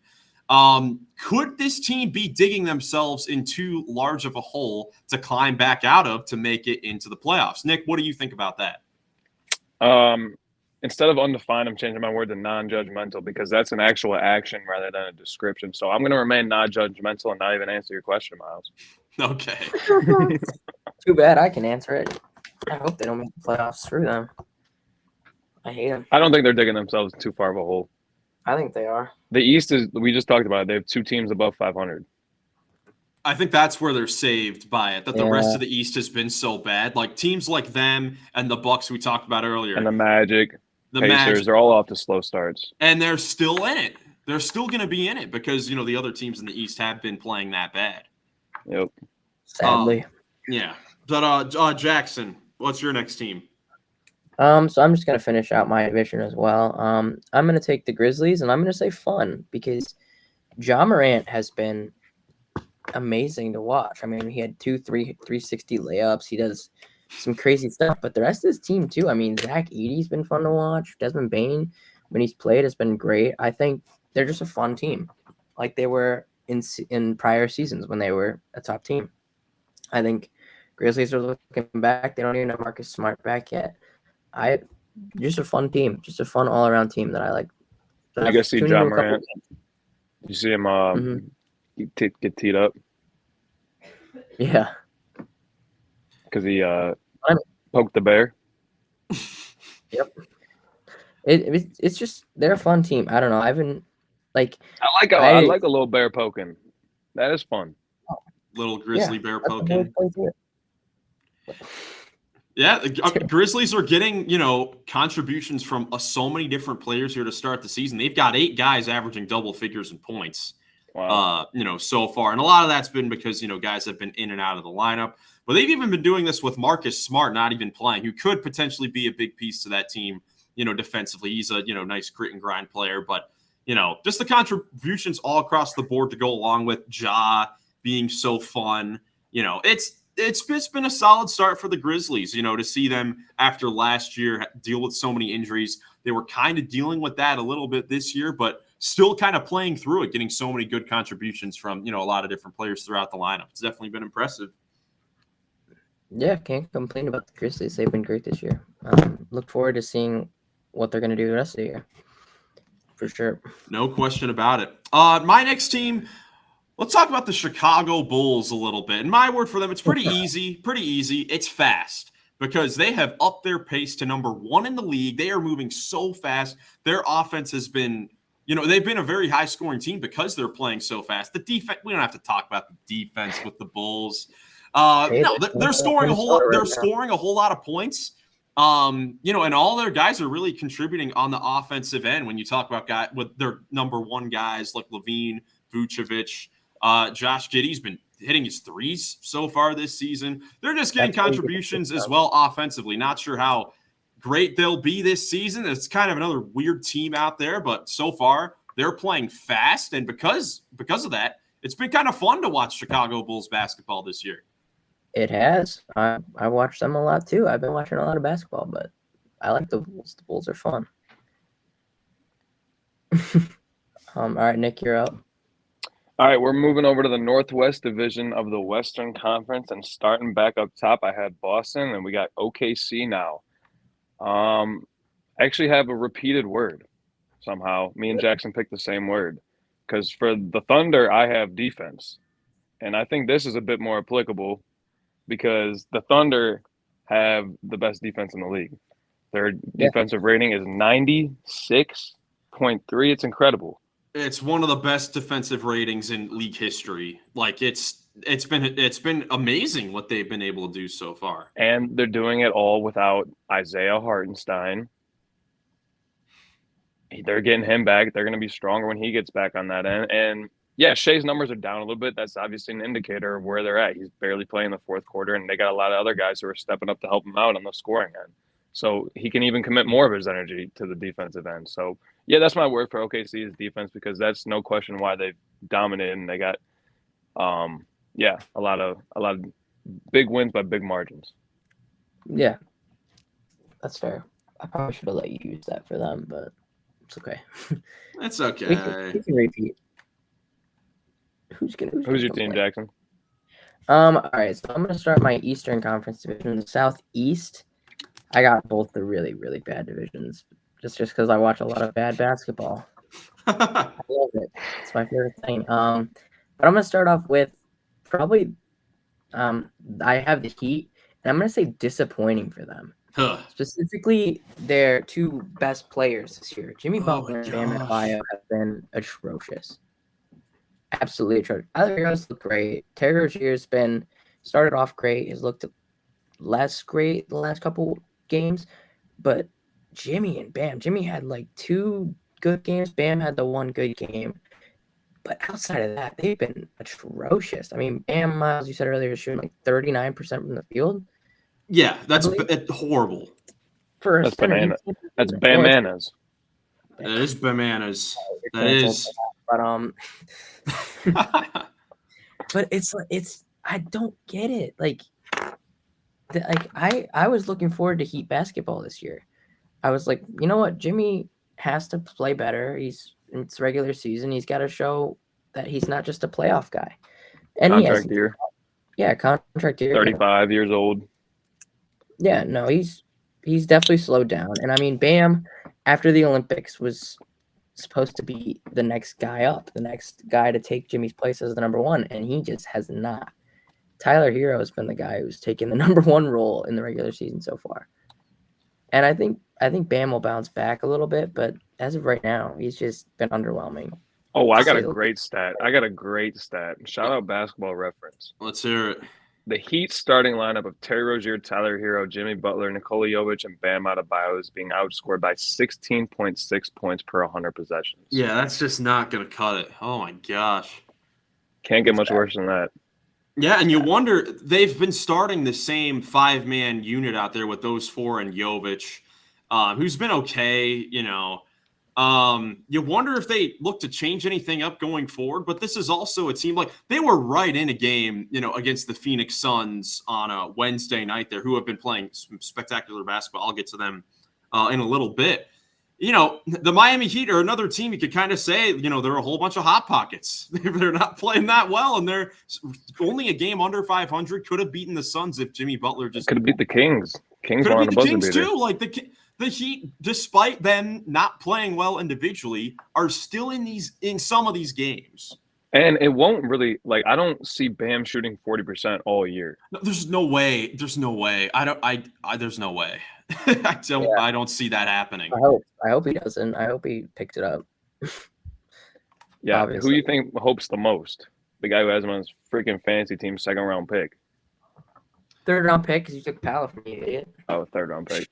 Could this team be digging themselves in too large of a hole to climb back out of to make it into the playoffs? Nick, what do you think about that? instead of undefined, I'm changing my word to non-judgmental because that's an actual action rather than a description. So I'm going to remain non-judgmental and not even answer your question, Miles. Okay. Too bad I can answer it. I hope they don't make the playoffs. Screw them. I hate them. I don't think they're digging themselves too far of a hole. I think they are. The East is, we just talked about it. They have 2 teams above 500. I think that's where they're saved by it, that the rest Yeah. of the East has been so bad. Like teams like them and the Bucks we talked about earlier. And the Magic, the Pacers, Magic, they're all off to slow starts. and they're still in it. They're still going to be in it because, you know, the other teams in the East have been playing that bad. Yep. Sadly. Yeah. But Jackson, what's your next team? So I'm just gonna finish out my division as well. I'm gonna take the Grizzlies, and I'm gonna say fun because Ja Morant has been amazing to watch. I mean, he had 360 layups. He does some crazy stuff, but the rest of his team too. I mean, Zach Edey's been fun to watch. Desmond Bane, when he's played, has been great. I think they're just a fun team, like they were in prior seasons when they were a top team. I think Grizzlies are looking back. They don't even have Marcus Smart back yet. Just a fun team, just a fun all around team that I like. Did you guys see Ja Morant? You see him get teed up Yeah, because he poked the bear. Yep. It's just they're a fun team. I don't know. I've been like I like a little bear poking. That is fun. Little grizzly bear that's the poking. whole point to it. Yeah, the Grizzlies are getting, you know, contributions from so many different players here to start the season. They've got 8 guys averaging double figures in points, Wow. you know, so far. And a lot of that's been because, you know, guys have been in and out of the lineup. But they've even been doing this with Marcus Smart not even playing, who could potentially be a big piece to that team, you know, defensively. He's a, you know, nice grit and grind player. But, you know, just the contributions all across the board to go along with Ja being so fun. You know, it's been a solid start for the Grizzlies, you know, to see them after last year deal with so many injuries. They were kind of dealing with that a little bit this year, but still kind of playing through it, getting so many good contributions from, you know, a lot of different players throughout the lineup. It's definitely been impressive. Yeah, can't complain about the Grizzlies. They've been great this year. Look forward to seeing what they're going to do the rest of the year. For sure. No question about it. My next team, let's talk about the Chicago Bulls a little bit. And my word for them, it's pretty easy. It's fast because they have upped their pace to number 1 in the league. They are moving so fast. Their offense has been, you know, they've been a very high-scoring team because they're playing so fast. The defense, we don't have to talk about the defense with the Bulls. No, they're scoring a whole lot. They're scoring a whole lot of points. You know, and all their guys are really contributing on the offensive end. When you talk about guys with their number 1 guys like Levine, Vucevic, Josh Giddey's been hitting his threes so far this season. They're just getting contributions as well offensively. Not sure how great they'll be this season. It's kind of another weird team out there, but so far they're playing fast, and because of that, it's been kind of fun to watch Chicago Bulls basketball this year. It has. I watch them a lot too. I've been watching a lot of basketball, but I like the Bulls. The Bulls are fun. All right, Nick, you're up. All right, we're moving over to the Northwest Division of the Western Conference, and starting back up top, I had Boston, and we got OKC now. I actually have a repeated word somehow. Me and Jackson picked the same word because for the Thunder, I have defense, and I think this is a bit more applicable because the Thunder have the best defense in the league. Their defensive rating is 96.3. It's incredible. It's one of the best defensive ratings in league history. Like it's been amazing what they've been able to do so far. And they're doing it all without Isaiah Hartenstein. They're getting him back. They're going to be stronger when he gets back on that end. And yeah, Shea's numbers are down a little bit. That's obviously an indicator of where they're at. He's barely playing the fourth quarter, and they got a lot of other guys who are stepping up to help him out on the scoring end. So he can even commit more of his energy to the defensive end. So yeah, that's my word for OKC is defense, because that's no question why they've dominated, and they got a lot of big wins by big margins. Yeah, that's fair. I probably should have let you use that for them, but it's okay. That's okay. We can repeat. Who's your team, Jackson? All right, so I'm gonna start my Eastern Conference division. In the Southeast, I got both the really, really bad divisions. just because I watch a lot of bad basketball. I love it. It's my favorite thing. But I'm gonna start off with probably I have the Heat, and I'm gonna say disappointing for them. Specifically, their two best players this year, Jimmy Butler and Bam Adebayo, have been atrocious. Absolutely atrocious. Other heroes look great. Terry Rozier's been started off great. Has looked less great the last couple games, but Jimmy and Bam. Jimmy had like 2 good games. Bam had the 1 good game. But outside of that, they've been atrocious. I mean, Bam, Miles, you said earlier, is shooting like 39% from the field. Yeah, that's horrible. For That's banana. That's bananas. That is bananas. That is. But it's I don't get it. Like I was looking forward to Heat basketball this year. I was like, you know what, Jimmy has to play better. It's regular season. He's got to show that he's not just a playoff guy. And contract year. Yeah, contract year. 35 years old. Yeah, no, he's definitely slowed down. And I mean, Bam, after the Olympics, was supposed to be the next guy up, the next guy to take Jimmy's place as the number 1, and he just has not. Tyler Hero has been the guy who's taken the number 1 role in the regular season so far. And I think Bam will bounce back a little bit, but as of right now, he's just been underwhelming. Oh, I got a great stat. Shout out Basketball Reference. Let's hear it. The Heat starting lineup of Terry Rozier, Tyler Hero, Jimmy Butler, Nikola Jovic, and Bam Adebayo is being outscored by 16.6 points per 100 possessions. Yeah, that's just not going to cut it. Oh, my gosh. Can't get much worse than that. Yeah, and you wonder, they've been starting the same 5-man unit out there with those 4 and Jovic, who's been okay, you know. You wonder if they look to change anything up going forward, but this is also a team like they were right in a game, you know, against the Phoenix Suns on a Wednesday night there, who have been playing some spectacular basketball. I'll get to them in a little bit. You know, the Miami Heat are another team you could kind of say, you know, they're a whole bunch of hot pockets. They're not playing that well, and they're only a game under 500. Could have beaten the Suns if Jimmy Butler just could have beat the Kings. Kings could were have on beat the the buzzer Kings beater. too. Like the Heat, despite them not playing well individually, are still in some of these games. And it won't really, like, I don't see Bam shooting 40% all year. No, there's no way. There's no way. There's no way. I don't see that happening. I hope he doesn't. I hope he picked it up. Yeah. Obviously. Who you think hopes the most? The guy who has him on his freaking fantasy team, 2nd round pick. 3rd round pick because you took Pala from me, idiot. Oh, 3rd round pick.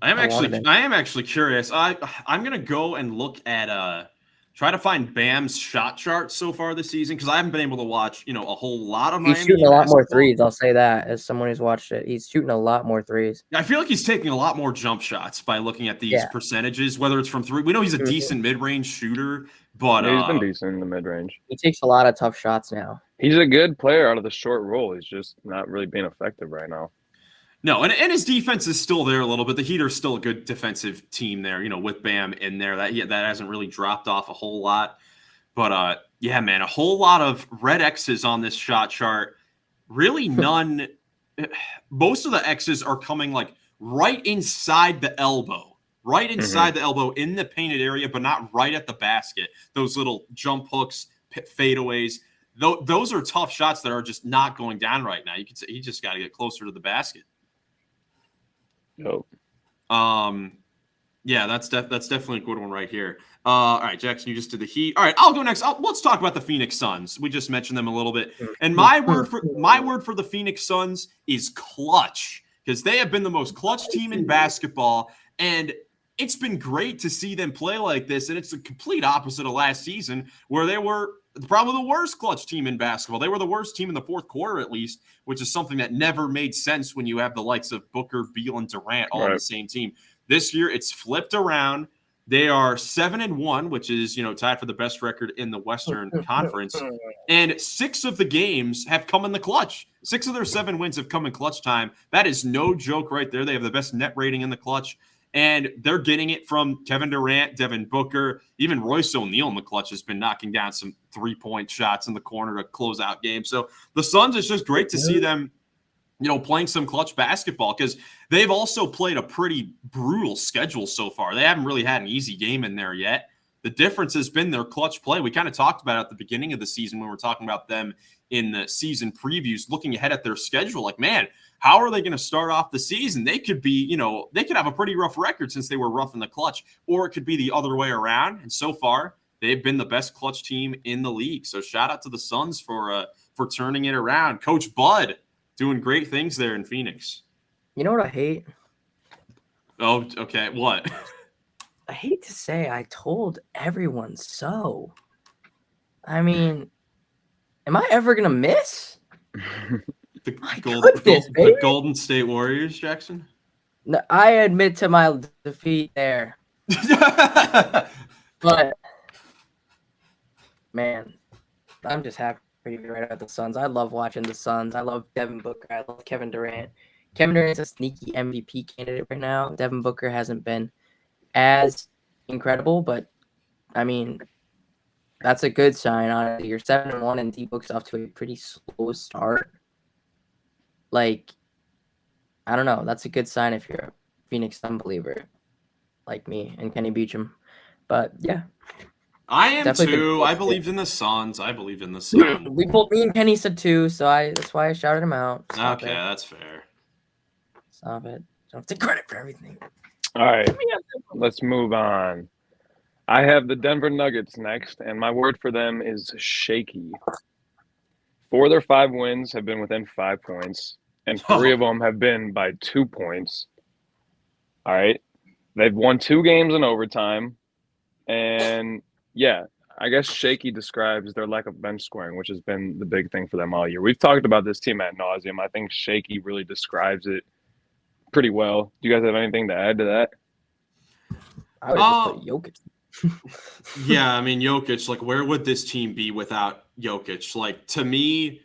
I am actually curious. I'm gonna go and look at try to find Bam's shot chart so far this season because I haven't been able to watch, you know, a whole lot of Miami. He's shooting a lot more threes. I'll say that as someone who's watched it. He's shooting a lot more threes. I feel like he's taking a lot more jump shots by looking at these percentages, whether it's from 3. We know he's a decent mid-range shooter, but he's been decent in the mid-range. He takes a lot of tough shots now. He's a good player out of the short roll. He's just not really being effective right now. No, and his defense is still there a little bit. The Heat are still a good defensive team there, you know, with Bam in there. That hasn't really dropped off a whole lot. But, yeah, man, a whole lot of red X's on this shot chart. Really none. Most of the X's are coming, like, right inside the elbow. Right inside the elbow in the painted area, but not right at the basket. Those little jump hooks, fadeaways. Those are tough shots that are just not going down right now. You can say he just got to get closer to the basket. Nope. Yeah, that's definitely a good one right here. All right, Jackson, you just did the Heat. All right, I'll go next. Let's talk about the Phoenix Suns. We just mentioned them a little bit. And my word for the Phoenix Suns is clutch, because they have been the most clutch team in basketball, and it's been great to see them play like this. And it's the complete opposite of last season, where they were probably the worst clutch team in basketball. They were the worst team in the 4th quarter, at least, which is something that never made sense when you have the likes of Booker, Beal, and Durant all on the same team. This year, it's flipped around. They are 7-1, which is, you know, tied for the best record in the Western Conference. And 6 of the games have come in the clutch. 6 of their 7 wins have come in clutch time. That is no joke right there. They have the best net rating in the clutch. And they're getting it from Kevin Durant, Devin Booker, even Royce O'Neal in the clutch has been knocking down some 3-point shots in the corner to close out games. So the Suns, it's just great to see them playing some clutch basketball, because they've also played a pretty brutal schedule so far. They haven't really had an easy game in there yet. The difference has been their clutch play. We kind of talked about it at the beginning of the season when we were talking about them in the season previews, looking ahead at their schedule. Like, man, how are they going to start off the season? They could be, they could have a pretty rough record since they were rough in the clutch, or it could be the other way around. And so far, they've been the best clutch team in the league. So shout out to the Suns for turning it around. Coach Bud doing great things there in Phoenix. You know what I hate? Oh, okay. What? I hate to say I told everyone so. I mean, am I ever going to miss? The Golden State Warriors, Jackson? No, I admit to my defeat there. But, man, I'm just happy to be right at the Suns. I love watching the Suns. I love Devin Booker. I love Kevin Durant. Kevin Durant's a sneaky MVP candidate right now. Devin Booker hasn't been as incredible, but, I mean, that's a good sign. Honestly, you're 7-1 and D-Book's off to a pretty slow start. Like, I don't know. That's a good sign if you're a Phoenix Sun believer like me and Kenny Beecham. But, yeah. I am too. I believed in the Suns. Me and Kenny said too, so that's why I shouted him out. Stop it. That's fair. Stop it. Don't take credit for everything. All right, let's move on. I have the Denver Nuggets next, and my word for them is shaky. 4 of their 5 wins have been within 5 points, and 3 of them have been by 2 points. All right. They've won 2 games in overtime, and yeah, I guess shaky describes their lack of bench scoring, which has been the big thing for them all year. We've talked about this team ad nauseum. I think shaky really describes it pretty well. Do you guys have anything to add to that? I would just put Jokic. Yeah, I mean, Jokic, like, where would this team be without Jokic? Like, to me,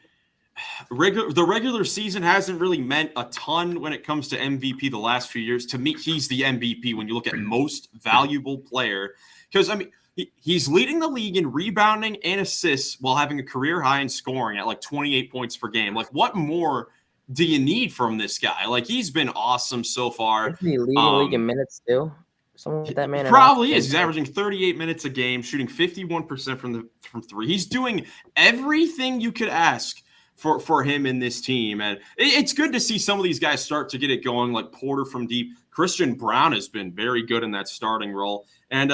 the regular season hasn't really meant a ton when it comes to MVP the last few years. To me, he's the MVP when you look at most valuable player. Because, I mean, he's leading the league in rebounding and assists while having a career high in scoring at like 28 points per game. Like, what more do you need from this guy? Like, he's been awesome so far. Is he leading the league in minutes still? Someone with that man. Probably is. He's averaging 38 minutes a game, shooting 51% from 3. He's doing everything you could ask for him in this team. And it's good to see some of these guys start to get it going, like Porter from deep. Christian Brown has been very good in that starting role. And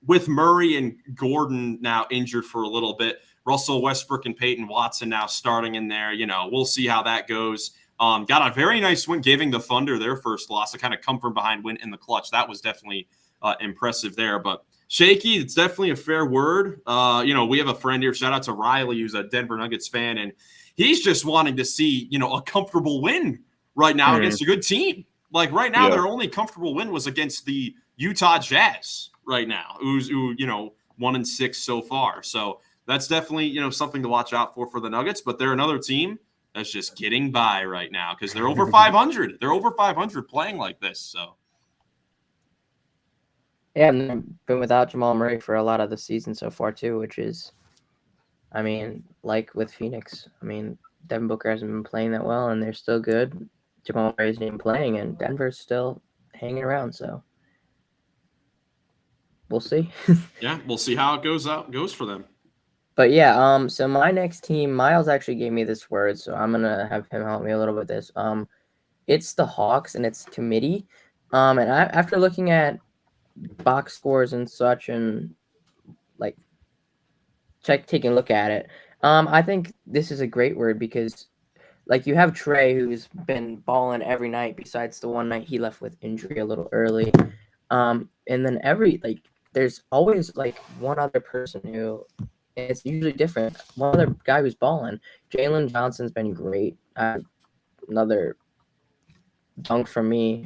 with Murray and Gordon now injured for a little bit, Russell Westbrook and Peyton Watson now starting in there. We'll see how that goes. Got a very nice win, giving the Thunder their first loss, a kind of come from behind win in the clutch. That was definitely impressive there. But shaky, it's definitely a fair word. We have a friend here, shout out to Riley, who's a Denver Nuggets fan, and he's just wanting to see, a comfortable win right now against a good team. Like right now, their only comfortable win was against the Utah Jazz right now, who 1-6 so far. So that's definitely, something to watch out for the Nuggets, but they're another team that's just getting by right now because they're over 500. They're over 500 playing like this. So, yeah, and they've been without Jamal Murray for a lot of the season so far too, which is, I mean, like with Phoenix. I mean, Devin Booker hasn't been playing that well, and they're still good. Jamal Murray isn't even playing, and Denver's still hanging around. So, we'll see. Yeah, we'll see how it goes for them. But yeah, so my next team, Miles actually gave me this word, so I'm gonna have him help me a little with this. It's the Hawks, and it's committee. And after looking at box scores and such, and like taking a look at it, I think this is a great word because, like, you have Trey, who's been balling every night, besides the one night he left with injury a little early. And then there's always like one other person who. It's usually different. One other guy who's balling. Jalen Johnson's been great. Another dunk from me,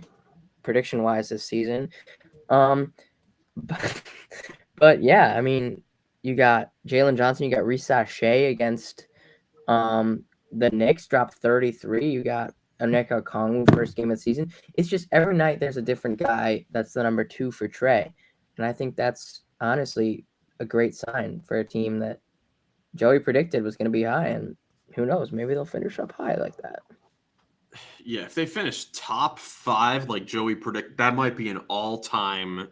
prediction-wise this season. But yeah, I mean, you got Jalen Johnson. You got Risa Shea against the Knicks, dropped 33. You got Onyeka Okongwu, first game of the season. It's just every night there's a different guy that's the number 2 for Trey. And I think that's honestly a great sign for a team that Joey predicted was going to be high, and who knows, maybe they'll finish up high like that. Yeah, if they finish top 5, like Joey predict, that might be an all-time.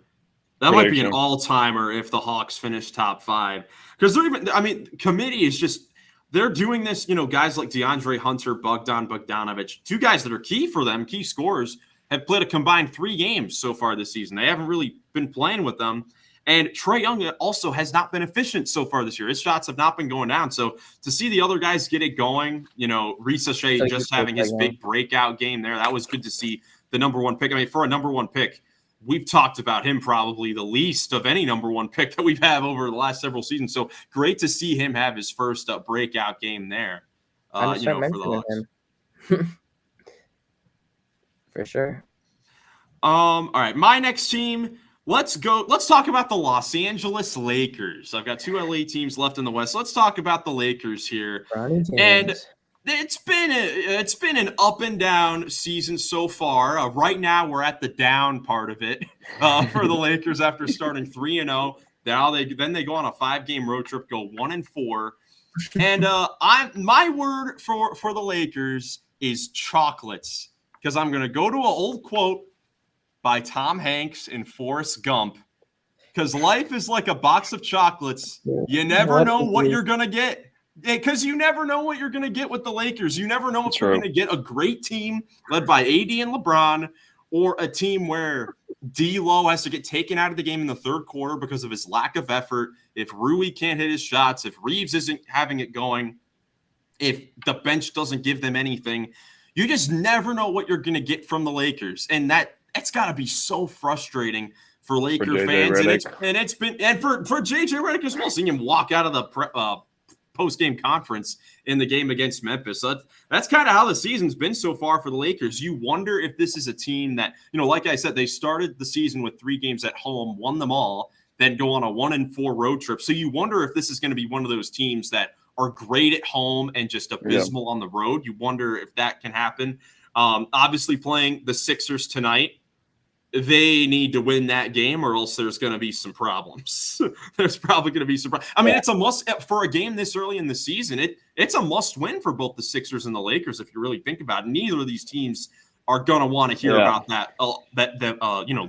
That might be an Prediction. all-timer if the Hawks finish top 5. Because they're even. I mean, committee is just. They're doing this. Guys like DeAndre Hunter, Bogdanovich, 2 guys that are key for them, key scorers, have played a combined 3 games so far this season. They haven't really been playing with them. And Trae Young also has not been efficient so far this year. His shots have not been going down. So to see the other guys get it going, Risa Shea just having his big breakout game there, that was good to see the number 1 pick. I mean, for a number 1 pick, we've talked about him probably the least of any number 1 pick that we've had over the last several seasons. So great to see him have his first breakout game there. I'm For the Hawks. For sure. All right, my next team. Let's talk about the Los Angeles Lakers. I've got 2 LA teams left in the West. Let's talk about the Lakers here. And it's been an up and down season so far. Right now, we're at the down part of it for the Lakers after starting 3-0. Then they go on a 5-game road trip, go 1-4. And my word for the Lakers is chocolates, because I'm going to go to an old quote by Tom Hanks in Forrest Gump, because life is like a box of chocolates. You never know what you're going to get, because you never know what you're going to get with the Lakers. You never know if you're going to get a great team led by AD and LeBron, or a team where D'Lo has to get taken out of the game in the 3rd quarter because of his lack of effort, if Rui can't hit his shots, if Reeves isn't having it going, if the bench doesn't give them anything. You just never know what you're going to get from the Lakers, and that's got to be so frustrating for Laker fans. And for JJ Redick as well, seeing him walk out of the post-game conference in the game against Memphis. So that's kind of how the season's been so far for the Lakers. You wonder if this is a team that, like I said, they started the season with 3 games at home, won them all, then go on a 1-4 road trip. So you wonder if this is going to be one of those teams that are great at home and just abysmal on the road. You wonder if that can happen. Obviously playing the Sixers tonight, they need to win that game, or else there's going to be some problems. There's probably going to be some problems. I mean, it's a must for a game this early in the season. It's a must win for both the Sixers and the Lakers, if you really think about it. Neither of these teams are going to want to hear about that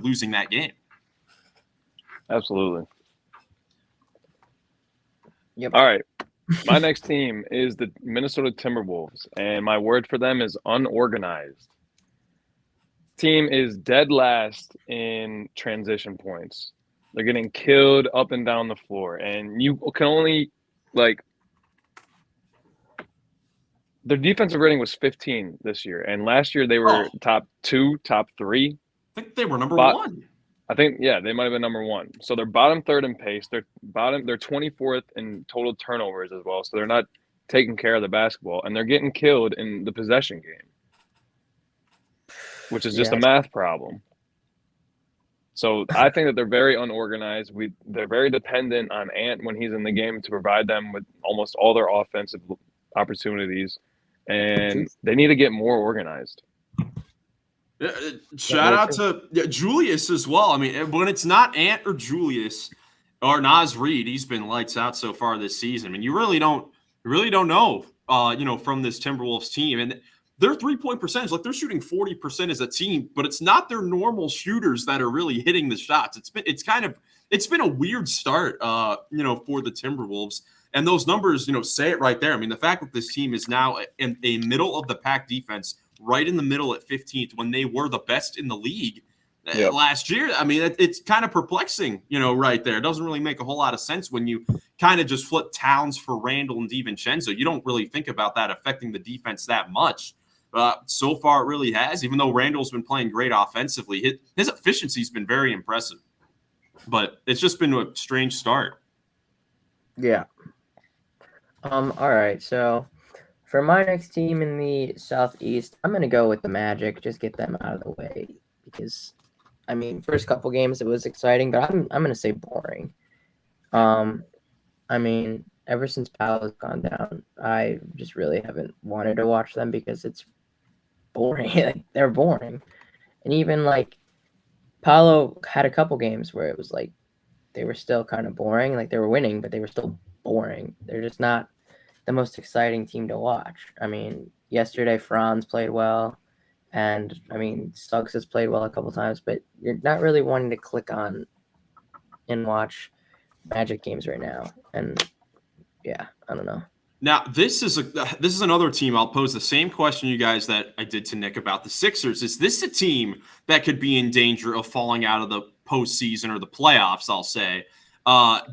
losing that game. Absolutely. Yep. All right. My next team is the Minnesota Timberwolves, and my word for them is unorganized. Team is dead last in transition points. They're getting killed up and down the floor, and you can only their defensive rating was 15 this year, and last year they were top 2, top 3. I think they were number 1. I think they might have been number 1. So they're bottom 3rd in pace. They're 24th in total turnovers as well. So they're not taking care of the basketball, and they're getting killed in the possession game, which is just a math problem. So I think that they're very unorganized. They're very dependent on Ant when he's in the game to provide them with almost all their offensive opportunities, and they need to get more organized. Shout out to Julius as well. I mean, when it's not Ant or Julius or Naz Reid, he's been lights out so far this season. I mean, you really don't know, from this Timberwolves team. And their 3-point percentage, they're shooting 40% as a team, but it's not their normal shooters that are really hitting the shots. It's been a weird start, for the Timberwolves. And those numbers, say it right there. I mean, the fact that this team is now in a middle of the pack defense, right in the middle at 15th, when they were the best in the league last year. I mean, it's kind of perplexing, right there. It doesn't really make a whole lot of sense when you kind of just flip Towns for Randall and DiVincenzo. You don't really think about that affecting the defense that much. So far, it really has, even though Randall's been playing great offensively. His efficiency's been very impressive. But it's just been a strange start. Yeah. All right, so for my next team in the Southeast, I'm going to go with the Magic, just get them out of the way, because, I mean, first couple games it was exciting, but I'm going to say boring. I mean, ever since Powell has gone down, I just really haven't wanted to watch them because it's boring. They're boring. And even, Paolo had a couple games where it was, they were still kind of boring. They were winning, but they were still boring. They're just not the most exciting team to watch. I mean, yesterday Franz played well. And, I mean, Suggs has played well a couple times, but you're not really wanting to click on and watch Magic games right now. And, yeah, I don't know. Now, this is another team. I'll pose the same question you guys that I did to Nick about the Sixers. Is this a team that could be in danger of falling out of the postseason or the playoffs, I'll say,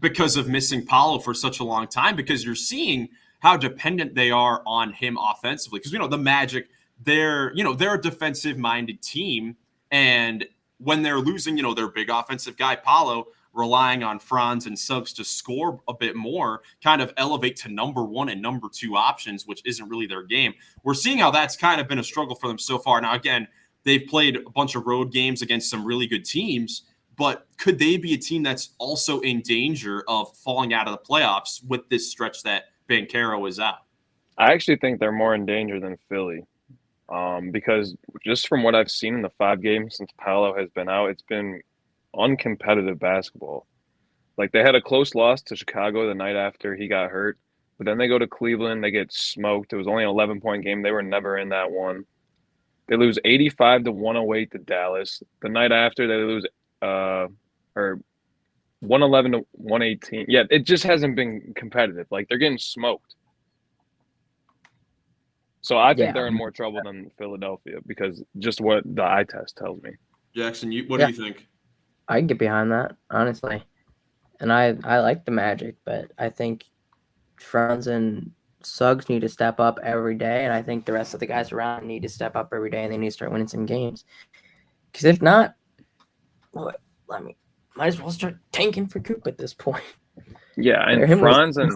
because of missing Paolo for such a long time? Because you're seeing how dependent they are on him offensively. Because, the Magic, they're a defensive-minded team. And when they're losing, their big offensive guy, Paolo, relying on Franz and Suggs to score a bit more, kind of elevate to number one and number two options, which isn't really their game. We're seeing how that's kind of been a struggle for them so far. Now, again, they've played a bunch of road games against some really good teams, but could they be a team that's also in danger of falling out of the playoffs with this stretch that Banchero is out? I actually think they're more in danger than Philly, because just from what I've seen in the 5 games since Paolo has been out, it's been uncompetitive basketball. Like, they had a close loss to Chicago the night after he got hurt, but then they go to Cleveland, they get smoked. It was only an 11-point game. They were never in that one. They lose 85-108 to Dallas. The night after, they lose or 111-118. Yeah, it just hasn't been competitive. Like, they're getting smoked. So I think they're in more trouble than Philadelphia, because just what the eye test tells me. Jackson, what do you think? I can get behind that, honestly. And I like the Magic, but I think Franz and Suggs need to step up every day, and I think the rest of the guys around need to step up every day, and they need to start winning some games. Because if not, might as well start tanking for Coop at this point. Yeah, and Franz and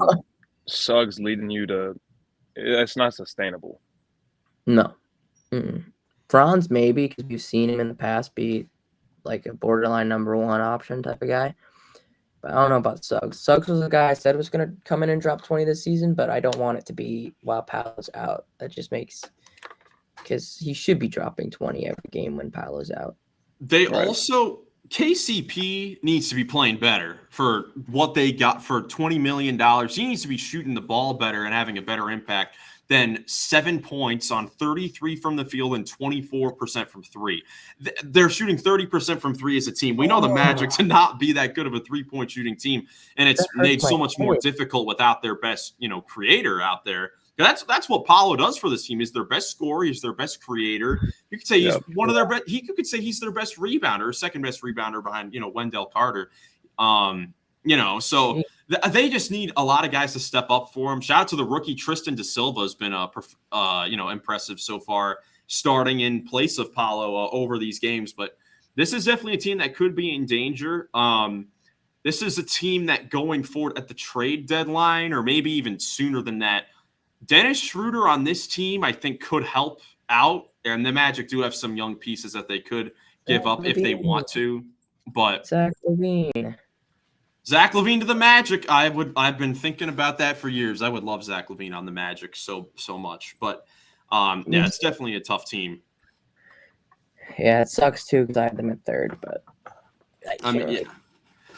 Suggs leading you to – it's not sustainable. No. Franz maybe, because we've seen him in the past be like a borderline number one option type of guy. But I don't know about Suggs. Suggs was a guy I said was going to come in and drop 20 this season, but I don't want it to be while Paolo's out. That just makes – because he should be dropping 20 every game when Paolo's out. They also – KCP needs to be playing better for what they got for $20 million. He needs to be shooting the ball better and having a better impact than 7 points on 33 from the field and 24% from three. They're shooting 30% from three as a team. We know the Magic to not be that good of a three-point shooting team, and it's made so much more difficult without their best, creator out there. That's what Paolo does for this team. Is their best scorer. He's their best creator. You could say he's one of their best. You could say he's their best rebounder, second best rebounder behind Wendell Carter. So they just need a lot of guys to step up for him. Shout out to the rookie Tristan Da Silva has been impressive so far, starting in place of Paolo over these games. But this is definitely a team that could be in danger. This is a team that going forward at the trade deadline, or maybe even sooner than that, Dennis Schroeder on this team, I think, could help out. And the Magic do have some young pieces that they could give up if they want to. But Zach LaVine to the Magic, I've been thinking about that for years. I would love Zach LaVine on the Magic so much. But it's definitely a tough team. Yeah, it sucks too because I had them at third, but can't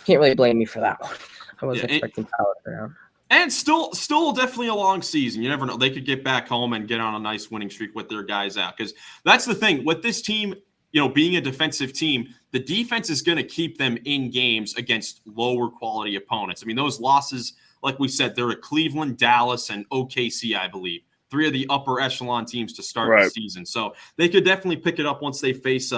really blame me for that one. I wasn't expecting Paolo around. And still definitely a long season. You never know. They could get back home and get on a nice winning streak with their guys out. Because that's the thing. With this team, being a defensive team, the defense is going to keep them in games against lower quality opponents. I mean, those losses, like we said, they're at Cleveland, Dallas, and OKC, I believe. 3 of the upper echelon teams to start the season. So they could definitely pick it up once they face,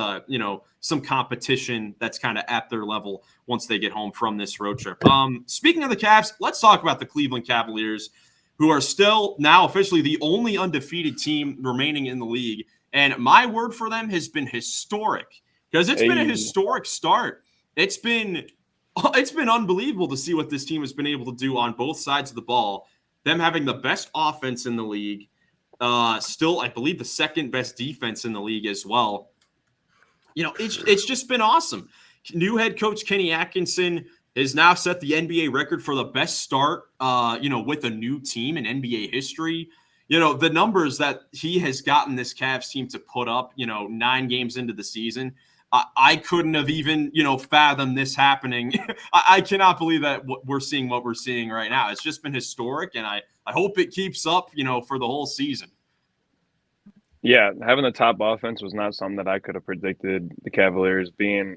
some competition that's kind of at their level once they get home from this road trip. Speaking of the Cavs, let's talk about the Cleveland Cavaliers, who are still now officially the only undefeated team remaining in the league. And my word for them has been historic, because it's been a historic start. It's been unbelievable to see what this team has been able to do on both sides of the ball. Them having the best offense in the league, still, I believe, the second best defense in the league as well. It's just been awesome. New head coach Kenny Atkinson has now set the NBA record for the best start, with a new team in NBA history. The numbers that he has gotten this Cavs team to put up, 9 games into the season, I couldn't have even, fathomed this happening. I cannot believe that we're seeing what we're seeing right now. It's just been historic, and I hope it keeps up, for the whole season. Yeah, having the top offense was not something that I could have predicted the Cavaliers being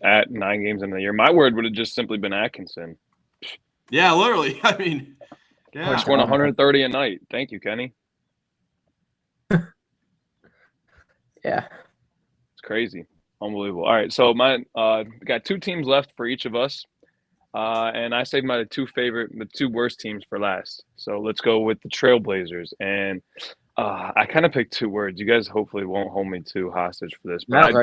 at 9 games in the year. My word would have just simply been Atkinson. Yeah, literally. I mean, yeah. Scoring 130 a night. Thank you, Kenny. Yeah. It's crazy. Unbelievable. All right, so we got 2 teams left for each of us. And I saved the two worst teams for last. So let's go with the Trailblazers. And I kind of picked 2 words. You guys hopefully won't hold me too hostage for this. But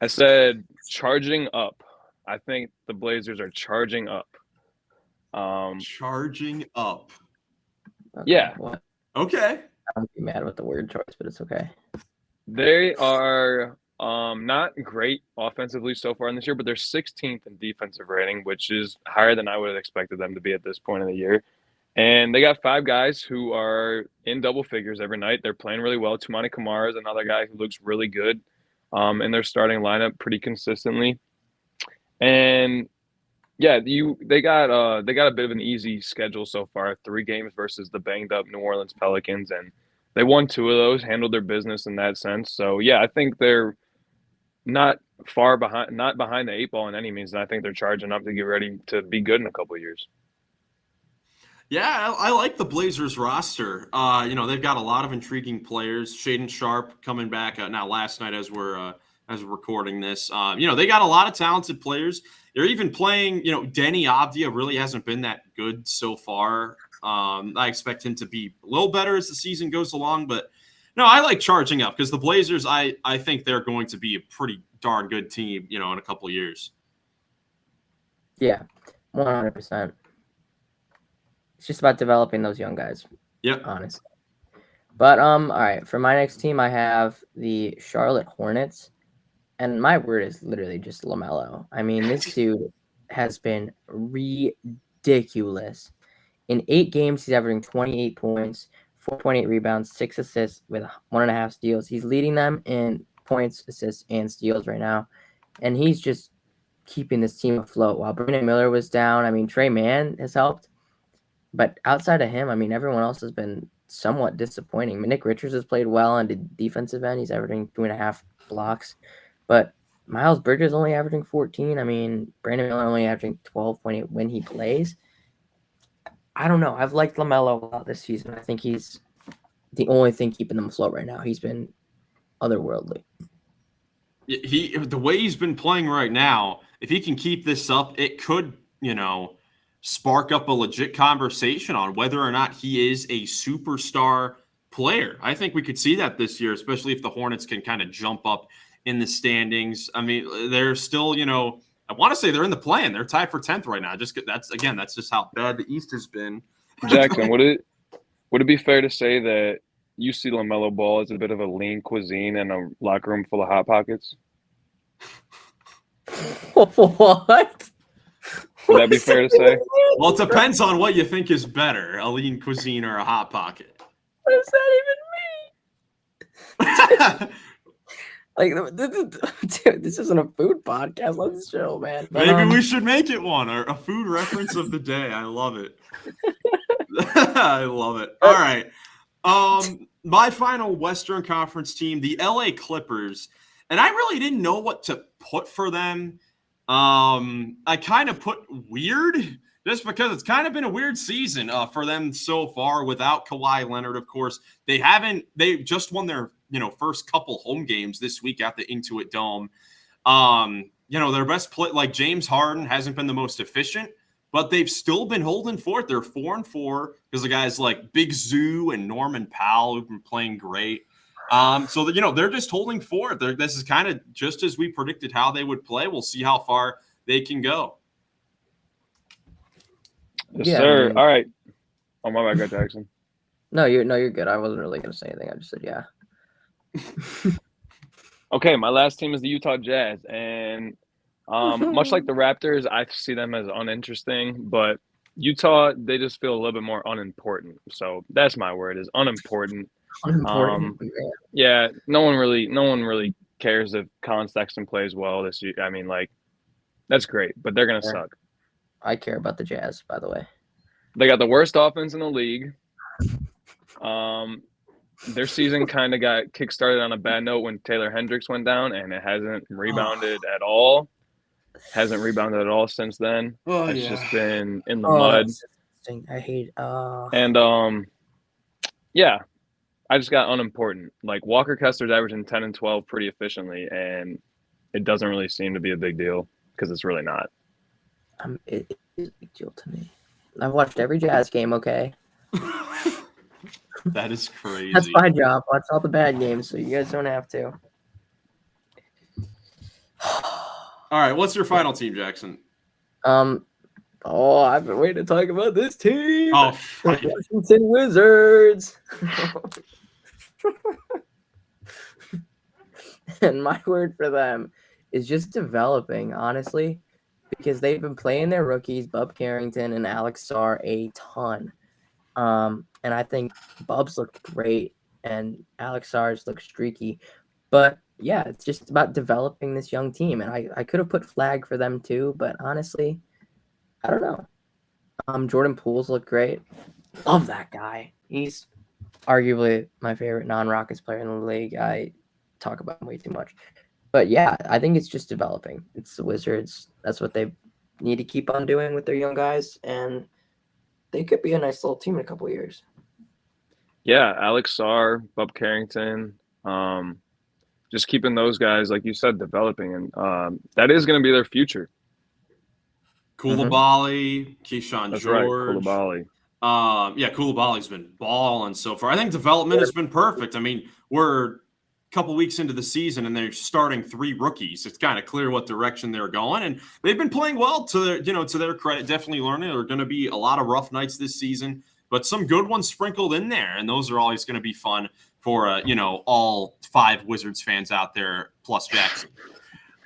I said charging up. I think the Blazers are charging up. Charging up. Okay, yeah. What? Okay. I'm be mad with the word choice, but it's okay. They are not great offensively so far in this year, but they're 16th in defensive rating, which is higher than I would have expected them to be at this point in the year. And they got 5 guys who are in double figures every night. They're playing really well. Toumani Camara is another guy who looks really good in their starting lineup pretty consistently. And yeah, they got a bit of an easy schedule so far. 3 games versus the banged up New Orleans Pelicans, and they won 2 of those, handled their business in that sense. So yeah, I think they're not behind the 8 ball in any means, and I think they're charging up to get ready to be good in a couple of years. Yeah, I like the Blazers roster. They've got a lot of intriguing players. Shaden Sharp coming back now last night as we're recording this. They got a lot of talented players. They're even playing, Denny Avdia really hasn't been that good so far. I expect him to be a little better as the season goes along, but no, I like charging up because the Blazers, I think they're going to be a pretty darn good team, in a couple of years. Yeah, 100%. It's just about developing those young guys. Yep. Honestly. But all right, for my next team, I have the Charlotte Hornets, and my word is literally just LaMelo. I mean, this dude has been ridiculous. In 8 games, he's averaging 28 points, 4.8 rebounds, 6 assists with 1.5 steals. He's leading them in points, assists, and steals right now, and he's just keeping this team afloat. While Brandon Miller was down, I mean, Trey Mann has helped. But outside of him, I mean, everyone else has been somewhat disappointing. Nick Richards has played well on the defensive end. He's averaging 2.5 blocks. But Miles Bridges only averaging 14. I mean, Brandon Miller only averaging 12.8 when he plays. I don't know. I've liked LaMelo a lot this season. I think he's the only thing keeping them afloat right now. He's been otherworldly. The way he's been playing right now, if he can keep this up, it could, spark up a legit conversation on whether or not he is a superstar player. I think we could see that this year, especially if the Hornets can kind of jump up in the standings. I mean, they're still, I want to say they're in the play-in. They're tied for 10th right now. That's just how bad the East has been. Jackson, would it be fair to say that you see LaMelo Ball as a bit of a lean cuisine and a locker room full of Hot Pockets? What? Would that be fair to say? Well, it depends on what you think is better, a lean cuisine or a Hot Pocket. What does that even mean? Like, dude, this isn't a food podcast. Let's chill, man. But, maybe we should make it one, or a food reference of the day. I love it. I love it. All right. My final Western Conference team, the LA Clippers, and I really didn't know what to put for them. I kind of put weird just because it's kind of been a weird season for them so far without Kawhi Leonard. Of course, they just won their, first couple home games this week at the Intuit Dome. Their best play, like James Harden, hasn't been the most efficient, but they've still been holding forth. They're 4-4 because the guys like Big Zoo and Norman Powell who've been playing great. So they're just holding forth. This is kind of just as we predicted how they would play. We'll see how far they can go. Yes, sir. All right. Oh, my bad, Jackson. No, you're good. I wasn't really going to say anything. I just said yeah. Okay, my last team is the Utah Jazz, and much like the Raptors, I see them as uninteresting. But Utah, they just feel a little bit more unimportant. So that's my word, is unimportant. Yeah, no one really cares if Colin Sexton plays well this year. I mean, like, that's great, but they're gonna suck. I care about the Jazz, by the way. They got the worst offense in the league. their season kind of got kickstarted on a bad note when Taylor Hendricks went down, and it hasn't rebounded at all. Hasn't rebounded at all since then. Oh, It's yeah. just been in the Oh, mud. that's disgusting. I hate. And yeah, I just got unimportant. Like Walker Kessler's averaging 10 and 12 pretty efficiently, and it doesn't really seem to be a big deal because it's really not. It is a big deal to me. I've watched every Jazz game. Okay, That is crazy. that's my job. Watch all the bad games, so you guys don't have to. All right, what's your final team, Jackson? Oh, I've been waiting to talk about this team. Oh, The Washington Wizards. And my word for them is just developing, honestly, because they've been playing their rookies, Bub Carrington and Alex Sarr, a ton. And I think Bub's looked great and Alex Sarr's looked streaky. But yeah, it's just about developing this young team. And I could have put flag for them too, but honestly, I don't know. Jordan Poole's looked great. Love that guy. He's arguably my favorite non-Rockets player in the league. I talk about him way too much. But yeah, I think it's just developing. It's the Wizards. That's what they need to keep on doing with their young guys. And they could be a nice little team in a couple of years. Yeah, Alex Sarr, Bub Carrington, just keeping those guys, like you said, developing. And that is going to be their future. Koulibaly, Keyshawn That's George. right, Koulibaly. Yeah, Koulibaly's been balling so far. I think development has been perfect. I mean, we're a couple weeks into the season and they're starting 3 rookies. It's kind of clear what direction they're going, and they've been playing well to their credit. Definitely learning. There are going to be a lot of rough nights this season, but some good ones sprinkled in there, and those are always going to be fun for all 5 Wizards fans out there plus Jackson.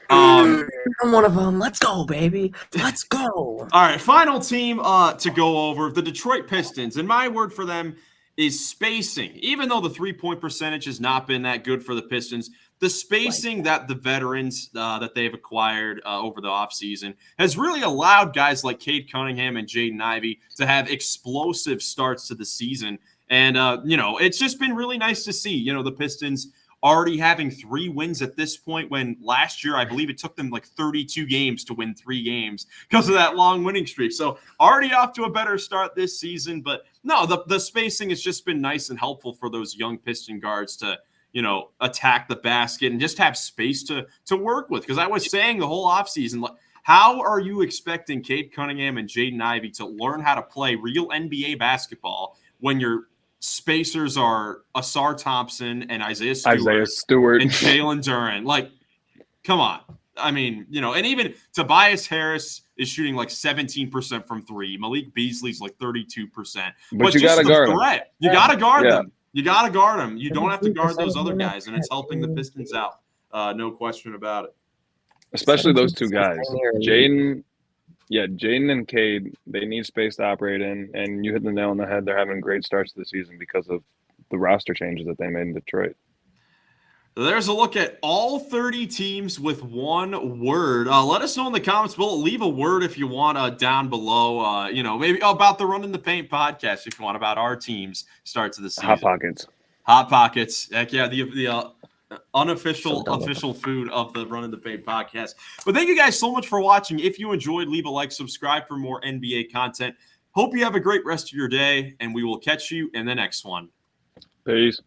I'm one of them. Let's go, baby. Let's go. All right, final team to go over, the Detroit Pistons. And my word for them is spacing. Even though the three-point percentage has not been that good for the Pistons, the spacing that the veterans that they've acquired over the offseason has really allowed guys like Cade Cunningham and Jaden Ivey to have explosive starts to the season. And, it's just been really nice to see, the Pistons already having 3 wins at this point, when last year I believe it took them like 32 games to win 3 games because of that long winning streak. So already off to a better start this season. But no, the spacing has just been nice and helpful for those young Piston guards to, attack the basket and just have space to work with. Because I was saying the whole offseason, like, how are you expecting Cade Cunningham and Jaden Ivey to learn how to play real NBA basketball when you're spacers are Asar Thompson and Isaiah Stewart and Jalen Duren? Like, come on. I mean, and even Tobias Harris is shooting like 17% from 3. Malik Beasley's like 32%. But you got to guard them. You got to guard them. You got to guard them. You don't have to guard those other guys, and it's helping the Pistons out. No question about it. Especially those 2 guys. Jaden and Cade, they need space to operate in, and you hit the nail on the head. They're having great starts to the season because of the roster changes that they made in Detroit. There's a look at all 30 teams with one word. Let us know in the comments below. Leave a word if you want down below. Maybe about the Runnin the Paint podcast if you want, about our team's starts of the season. Hot Pockets. Heck yeah, the unofficial official food of the Runnin the Paint podcast. But thank you guys so much for watching. If you enjoyed, leave a like, subscribe for more NBA content. Hope you have a great rest of your day, and we will catch you in the next one. Peace.